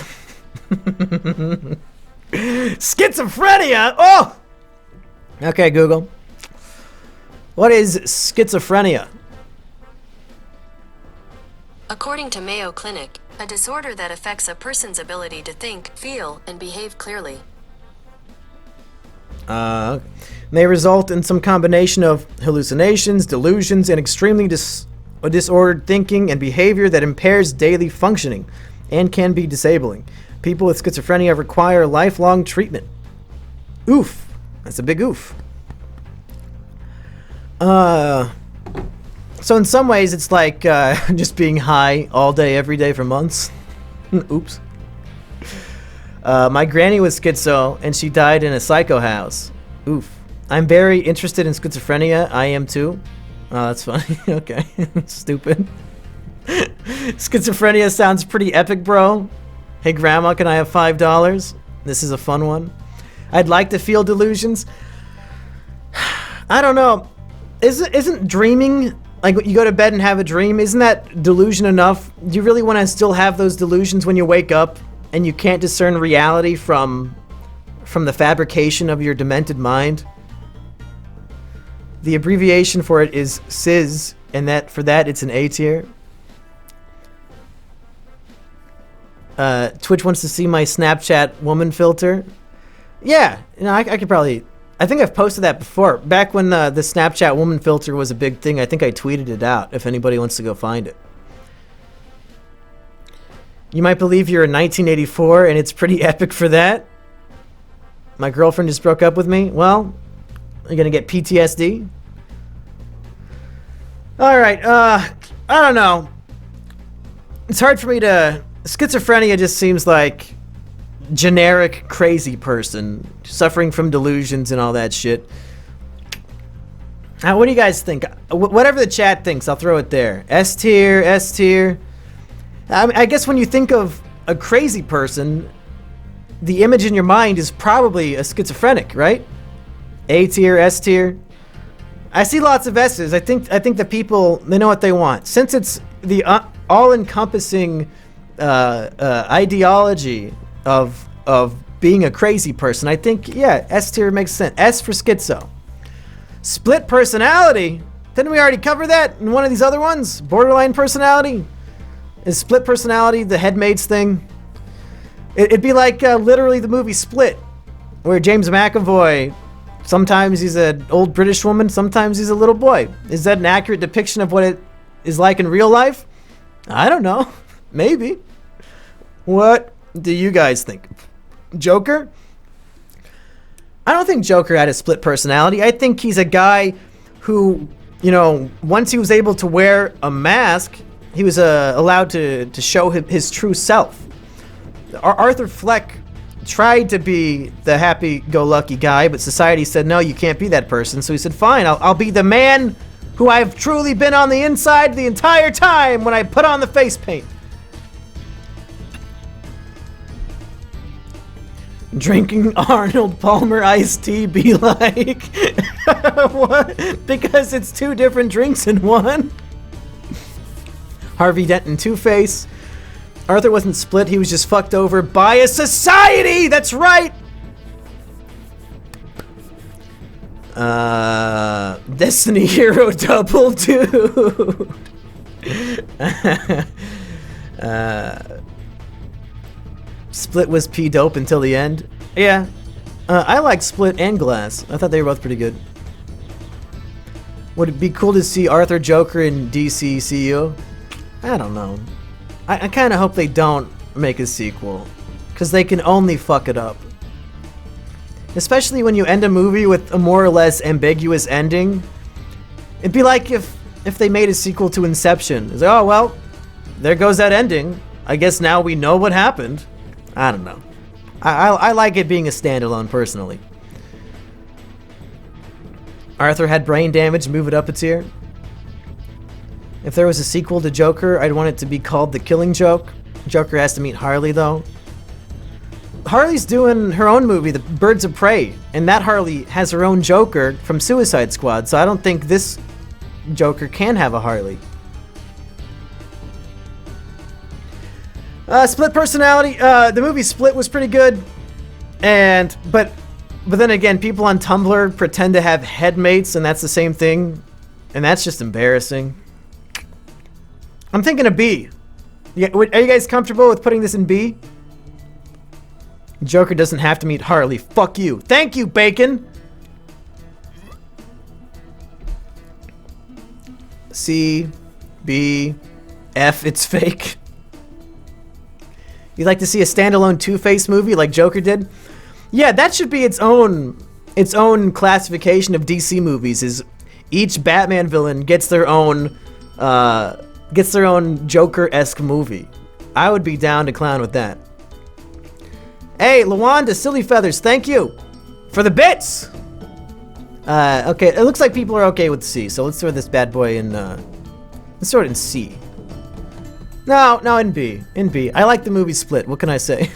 Schizophrenia. Oh. Okay, Google. What is schizophrenia? According to Mayo Clinic, a disorder that affects a person's ability to think, feel, and behave clearly. May result in some combination of hallucinations, delusions, and extremely disordered thinking and behavior that impairs daily functioning and can be disabling. People with schizophrenia require lifelong treatment. Oof. That's a big oof. So in some ways, it's like just being high all day, every day for months. Oops. My granny was schizo, and she died in a psycho house. Oof. I'm very interested in schizophrenia. I am too. Oh, that's funny. Okay. Stupid. Schizophrenia sounds pretty epic, bro. Hey, Grandma, can I have $5? This is a fun one. I'd like to feel delusions. I don't know. Isn't dreaming... Like, you go to bed and have a dream, isn't that delusion enough? Do you really want to still have those delusions when you wake up and you can't discern reality from the fabrication of your demented mind? The abbreviation for it is SIZ, and for that it's an A tier. Twitch wants to see my Snapchat woman filter. Yeah, I could probably... I think I've posted that before. Back when the Snapchat woman filter was a big thing, I think I tweeted it out if anybody wants to go find it. You might believe you're in 1984 and it's pretty epic for that. My girlfriend just broke up with me. Well, you're gonna get PTSD. Alright, I don't know. It's hard for me to... Schizophrenia just seems like generic crazy person suffering from delusions and all that shit. What do you guys think? Whatever the chat thinks, I'll throw it there. S tier, S tier. I guess when you think of a crazy person, the image in your mind is probably a schizophrenic, right? A tier, S tier. I see lots of S's. I think the people, they know what they want. Since it's the all-encompassing ideology of being a crazy person, I think, yeah, S tier makes sense. S for schizo. Split personality? Didn't we already cover that in one of these other ones? Borderline personality? Is split personality the headmates thing? It'd be like literally the movie Split, where James McAvoy, sometimes he's an old British woman, sometimes he's a little boy. Is that an accurate depiction of what it is like in real life? I don't know. Maybe. What do you guys think? Joker? I don't think Joker had a split personality. I think he's a guy who, you know, once he was able to wear a mask, he was allowed to show his true self. Arthur Fleck tried to be the happy-go-lucky guy, but society said, no, you can't be that person. So he said, fine, I'll be the man who I've truly been on the inside the entire time when I put on the face paint. Drinking Arnold Palmer iced tea be like? What? Because it's two different drinks in one? Harvey Dent and Two-Face. Arthur wasn't split, he was just fucked over by a society! That's right! Destiny Hero Double Dude. Split was P-dope until the end. Yeah. I like Split and Glass. I thought they were both pretty good. Would it be cool to see Arthur Joker in DCCU? I don't know. I kind of hope they don't make a sequel, because they can only fuck it up. Especially when you end a movie with a more or less ambiguous ending. It'd be like if they made a sequel to Inception. It's like, oh, well, there goes that ending. I guess now we know what happened. I don't know. I like it being a standalone, personally. Arthur had brain damage, move it up a tier. If there was a sequel to Joker, I'd want it to be called The Killing Joke. Joker has to meet Harley, though. Harley's doing her own movie, The Birds of Prey, and that Harley has her own Joker from Suicide Squad, so I don't think this Joker can have a Harley. Split personality. The movie Split was pretty good, but then again, people on Tumblr pretend to have headmates, and that's the same thing, and that's just embarrassing. I'm thinking a B. Yeah, are you guys comfortable with putting this in B? Joker doesn't have to meet Harley. Fuck you. Thank you, Bacon. C, B, F, it's fake. You'd like to see a standalone Two-Face movie like Joker did? Yeah, that should be its own classification of DC movies. Is each Batman villain gets their own Joker-esque movie. I would be down to clown with that. Hey, Lawanda Silly Feathers, thank you for the bits. Okay, it looks like people are okay with C, so let's throw this bad boy in. Let's throw it in C. No, in B. In B. I like the movie Split. What can I say?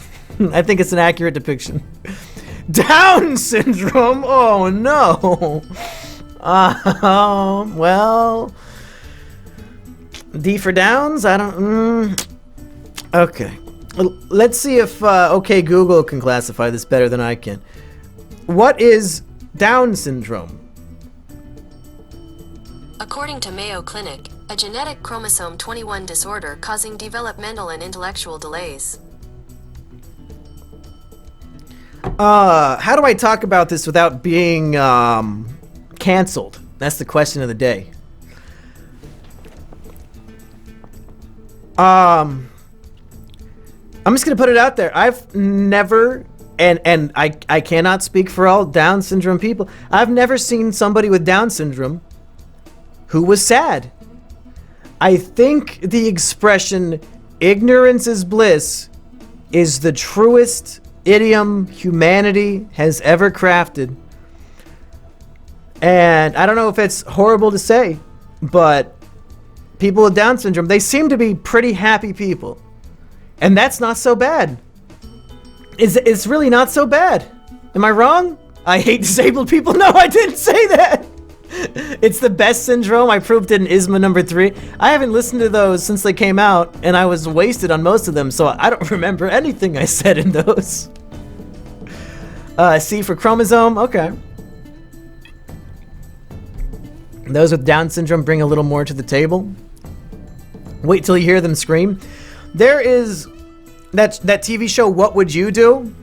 I think it's an accurate depiction. Down syndrome. Oh no. Well. D for Downs? I don't... Okay. Let's see if OK Google can classify this better than I can. What is Down syndrome? According to Mayo Clinic, a genetic chromosome 21 disorder causing developmental and intellectual delays. How do I talk about this without being canceled? That's the question of the day. I'm just gonna put it out there. I've never, and I cannot speak for all Down syndrome people. I've never seen somebody with Down syndrome who was sad. I think the expression ignorance is bliss is the truest idiom humanity has ever crafted. And I don't know if it's horrible to say, but people with Down syndrome, they seem to be pretty happy people. And that's not so bad. It's really not so bad. Am I wrong? I hate disabled people. No, I didn't say that. It's the best syndrome. I proved it in ISMA number 3. I haven't listened to those since they came out, and I was wasted on most of them, so I don't remember anything I said in those. C for chromosome. Okay. Those with Down syndrome bring a little more to the table. Wait till you hear them scream. There is that TV show, What Would You Do?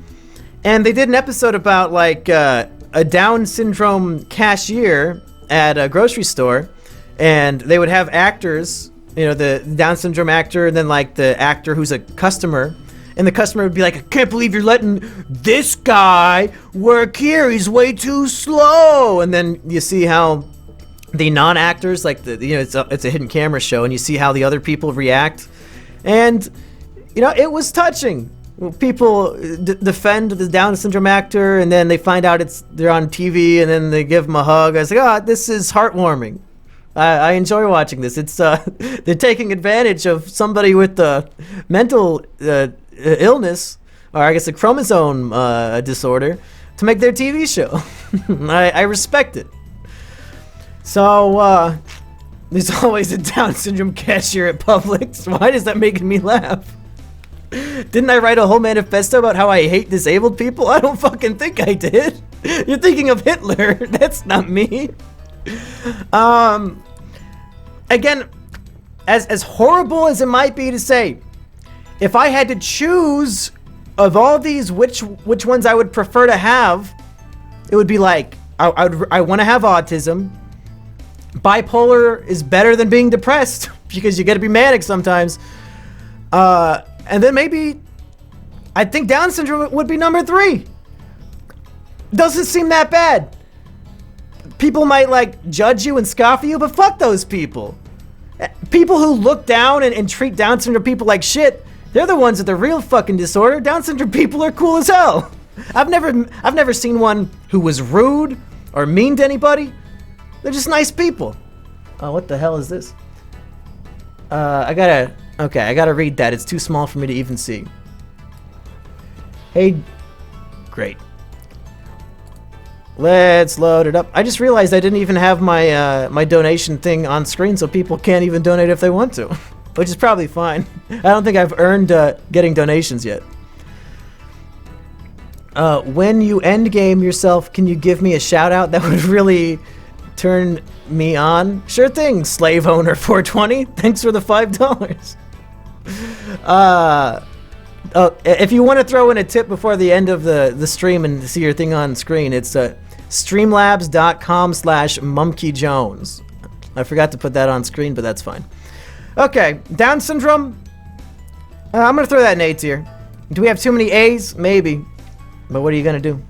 And they did an episode about like a Down syndrome cashier at a grocery store, and they would have actors, you know, the Down syndrome actor, and then like the actor who's a customer, and the customer would be like, I can't believe you're letting this guy work here. He's way too slow. And then you see how the non-actors, like it's a hidden camera show, and you see how the other people react, and it was touching. People defend the Down syndrome actor, and then they find out they're on TV, and then they give him a hug. I was like, this is heartwarming. I enjoy watching this. It's they're taking advantage of somebody with a mental illness, or I guess a chromosome disorder, to make their TV show. I respect it. So, there's always a Down syndrome cashier at Publix. Why does that make me laugh? Didn't I write a whole manifesto about how I hate disabled people? I don't fucking think I did. You're thinking of Hitler. That's not me. Again, as horrible as it might be to say, if I had to choose of all these which ones I would prefer to have, it would be like, I want to have autism. Bipolar is better than being depressed because you got to be manic sometimes. And then maybe I think Down syndrome would be number 3. Doesn't seem that bad. People might like judge you and scoff at you, but fuck those people. People who look down and treat Down syndrome people like shit, they're the ones with the real fucking disorder. Down syndrome people are cool as hell. I've never seen one who was rude or mean to anybody. They're just nice people. Oh, what the hell is this? I gotta read that. It's too small for me to even see. Hey, great. Let's load it up. I just realized I didn't even have my my donation thing on screen, so people can't even donate if they want to, which is probably fine. I don't think I've earned getting donations yet. When you end game yourself, can you give me a shout out? That would really turn me on. Sure thing, slave owner 420. Thanks for the $5. If you want to throw in a tip before the end of the stream and see your thing on screen, it's streamlabs.com/mumkeyjones. I forgot to put that on screen, but that's fine. Okay, Down syndrome. I'm gonna throw that in A tier. Do we have too many A's? Maybe. But what are you gonna do?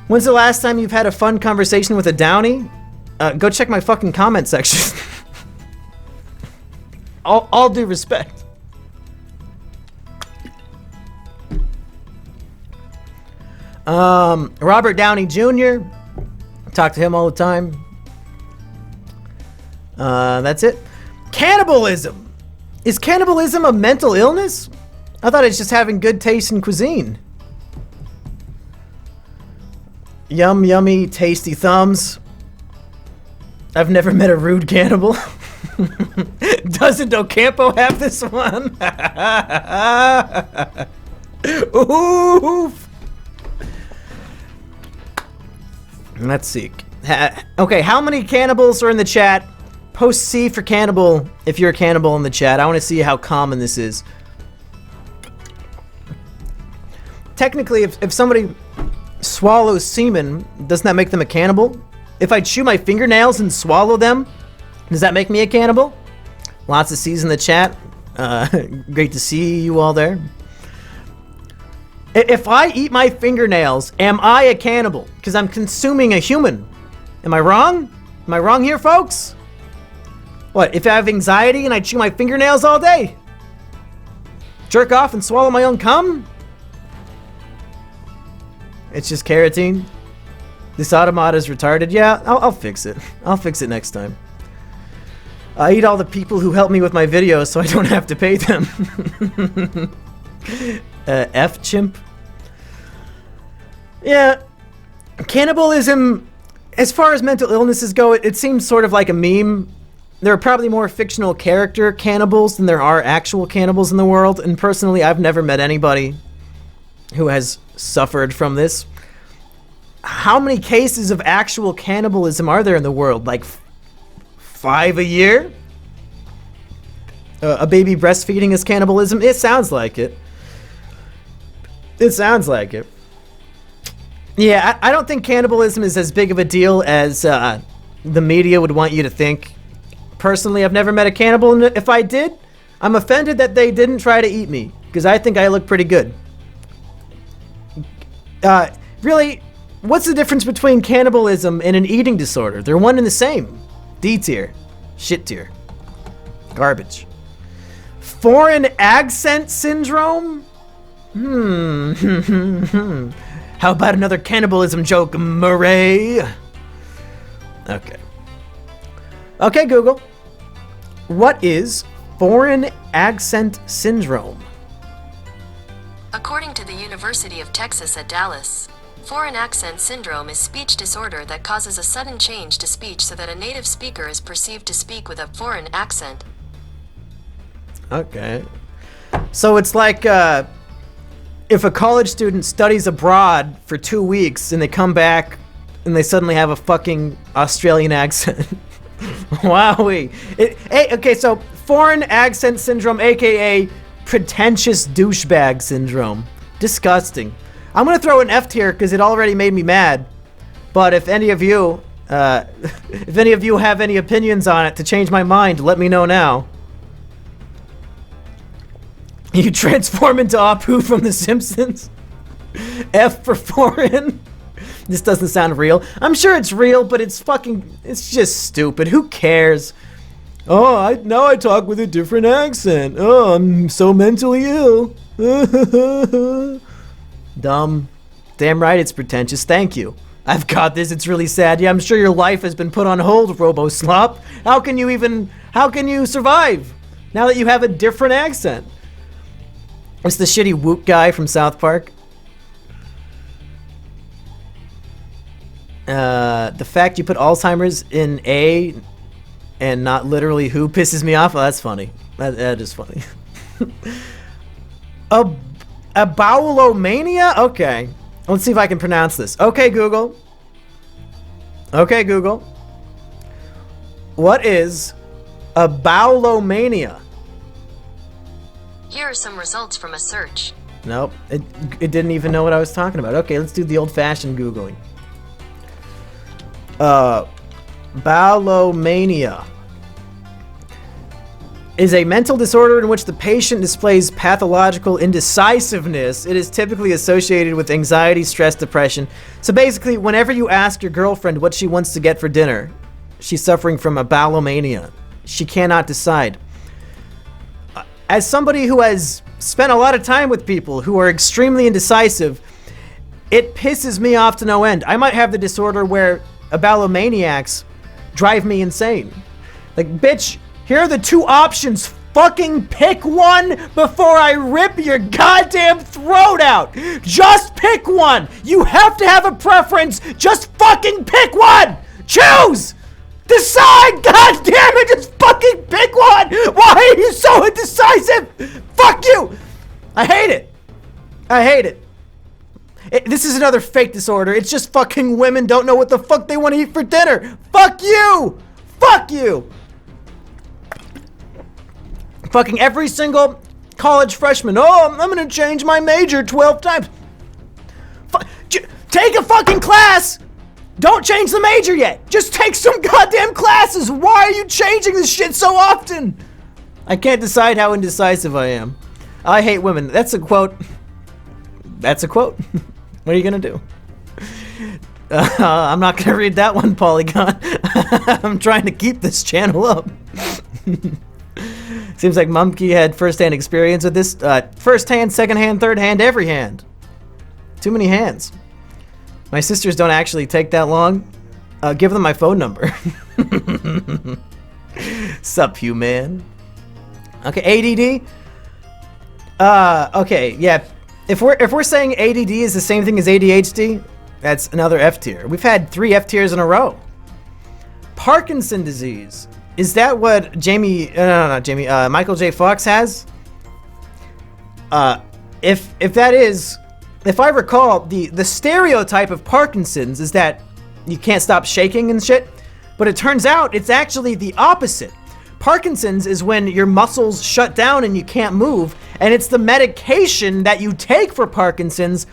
When's the last time you've had a fun conversation with a Downy? Go check my fucking comment section. All due respect. Robert Downey Jr. Talk to him all the time. That's it. Cannibalism. Is cannibalism a mental illness? I thought it's just having good taste in cuisine. Yum, yummy, tasty thumbs. I've never met a rude cannibal. Doesn't Ocampo have this one? Oof. Let's see. Okay, how many cannibals are in the chat? Post C for cannibal if you're a cannibal in the chat. I want to see how common this is. Technically, if somebody swallows semen, doesn't that make them a cannibal? If I chew my fingernails and swallow them, does that make me a cannibal? Lots of C's in the chat. Great to see you all there. If I eat my fingernails, am I a cannibal? Because I'm consuming a human. Am I wrong? Am I wrong here, folks? What, if I have anxiety and I chew my fingernails all day? Jerk off and swallow my own cum? It's just carotene? This automata is retarded? Yeah, I'll fix it. I'll fix it next time. I eat all the people who help me with my videos so I don't have to pay them. F-chimp? Yeah. Cannibalism, as far as mental illnesses go, it seems sort of like a meme. There are probably more fictional character cannibals than there are actual cannibals in the world, and personally, I've never met anybody who has suffered from this. How many cases of actual cannibalism are there in the world? Like 5 a year? A baby breastfeeding is cannibalism? It sounds like it. It sounds like it. Yeah, I don't think cannibalism is as big of a deal as the media would want you to think. Personally, I've never met a cannibal, and if I did, I'm offended that they didn't try to eat me, because I think I look pretty good. Really, what's the difference between cannibalism and an eating disorder? They're one and the same. D tier. Shit tier. Garbage. Foreign accent syndrome? How about another cannibalism joke, Murray? Okay. Okay, Google. What is foreign accent syndrome? According to the University of Texas at Dallas, foreign accent syndrome is speech disorder that causes a sudden change to speech so that a native speaker is perceived to speak with a foreign accent. Okay. So it's like if a college student studies abroad for 2 weeks and they come back and they suddenly have a fucking Australian accent. Wowee. Okay, so foreign accent syndrome, aka pretentious douchebag syndrome. Disgusting. I'm gonna throw an F tier because it already made me mad. But if any of you have any opinions on it to change my mind, let me know now. You transform into Apu from The Simpsons. F for foreign. This doesn't sound real. I'm sure it's real, but it's just stupid. Who cares? Oh, now I talk with a different accent. Oh, I'm so mentally ill. Dumb. Damn right it's pretentious. Thank you. I've got this. It's really sad. Yeah, I'm sure your life has been put on hold, RoboSlop. How can you survive now that you have a different accent? It's the shitty Woot guy from South Park. The fact you put Alzheimer's in A and not literally who pisses me off. Oh, that's funny. That is funny. A bowelomania? Okay. Let's see if I can pronounce this. Okay, Google. Okay, Google. What is a bowelomania? Here are some results from a search. Nope. It didn't even know what I was talking about. Okay, let's do the old-fashioned Googling. Bowelomania is a mental disorder in which the patient displays pathological indecisiveness. It is typically associated with anxiety, stress, depression. So basically, whenever you ask your girlfriend what she wants to get for dinner, she's suffering from a bowelomania. She cannot decide. As somebody who has spent a lot of time with people who are extremely indecisive, it pisses me off to no end. I might have the disorder where bowelomaniacs drive me insane. Like, bitch, here are the two options. Fucking pick one before I rip your goddamn throat out. Just pick one. You have to have a preference. Just fucking pick one. Choose. Decide. God damn it. Just fucking pick one. Why are you so indecisive? Fuck you. I hate it. I hate it. This is another fake disorder. It's just fucking women don't know what the fuck they want to eat for dinner. Fuck you. Fuck you. Fucking every single college freshman. Oh, I'm gonna change my major 12 times. Take a fucking class. Don't change the major yet. Just take some goddamn classes. Why are you changing this shit so often? I can't decide how indecisive I am. I hate women. That's a quote. That's a quote. What are you gonna do? I'm not gonna read that one, Polygon. I'm trying to keep this channel up. Seems like Mumkey had first-hand experience with this. First hand, second hand, third hand, every hand. Too many hands. My sisters don't actually take that long. Give them my phone number. Sup, you man. Okay, ADD. Okay, yeah. If we're saying ADD is the same thing as ADHD, that's another F tier. We've had 3 F tiers in a row. Parkinson disease. Is that what Michael J. Fox has? If that is, if I recall, the stereotype of Parkinson's is that you can't stop shaking and shit, but it turns out it's actually the opposite. Parkinson's is when your muscles shut down and you can't move, and it's the medication that you take for Parkinson's.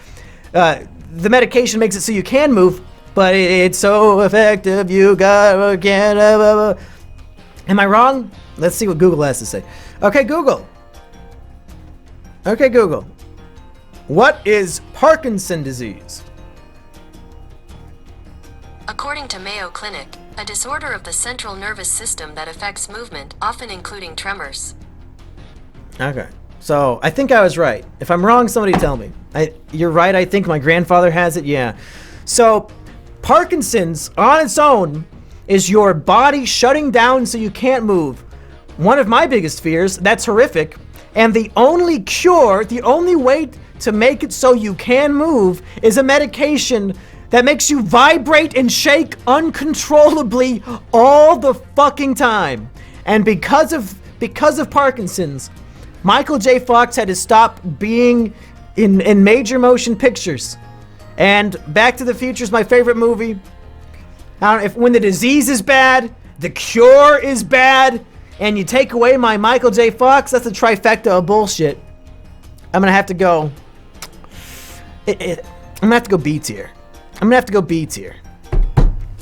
The medication makes it so you can move, but it's so effective you gotta get. Am I wrong? Let's see what Google has to say. Okay, Google. What is Parkinson disease? According to Mayo Clinic, a disorder of the central nervous system that affects movement, often including tremors. Okay, so I think I was right. If I'm wrong, somebody tell me. You're right, I think my grandfather has it, yeah. So, Parkinson's, on its own, is your body shutting down so you can't move. One of my biggest fears, that's horrific, and the only cure, the only way to make it so you can move is a medication that makes you vibrate and shake uncontrollably all the fucking time. And because of Parkinson's, Michael J. Fox had to stop being in major motion pictures. And Back to the Future is my favorite movie. I don't know if when the disease is bad, the cure is bad, and you take away my Michael J. Fox, that's a trifecta of bullshit. I'm gonna have to go. I'm gonna have to go B tier.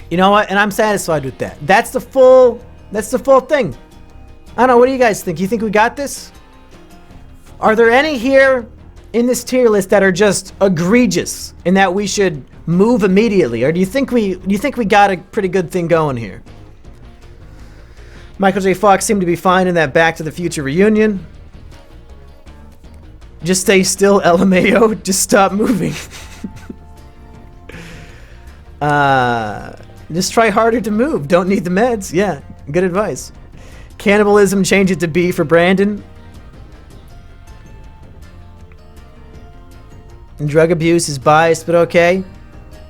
You know what? And I'm satisfied with that. That's the full thing. I don't know. What do you guys think? You think we got this? Are there any here in this tier list that are just egregious in that we should move immediately, or do you think we got a pretty good thing going here? Michael J. Fox seemed to be fine in that Back to the Future reunion. Just stay still, LMAO. Just stop moving. Just try harder to move. Don't need the meds. Yeah, good advice. Cannibalism, change it to B for Brandon. And drug abuse is biased, but okay.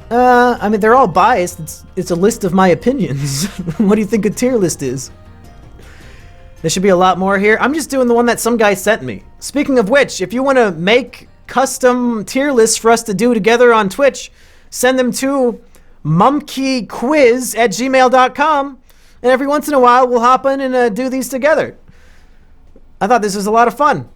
I mean, they're all biased. It's a list of my opinions. What do you think a tier list is? There should be a lot more here. I'm just doing the one that some guy sent me. Speaking of which, if you want to make custom tier lists for us to do together on Twitch, send them to mumkeyquiz@gmail.com, and every once in a while we'll hop in and do these together. I thought this was a lot of fun.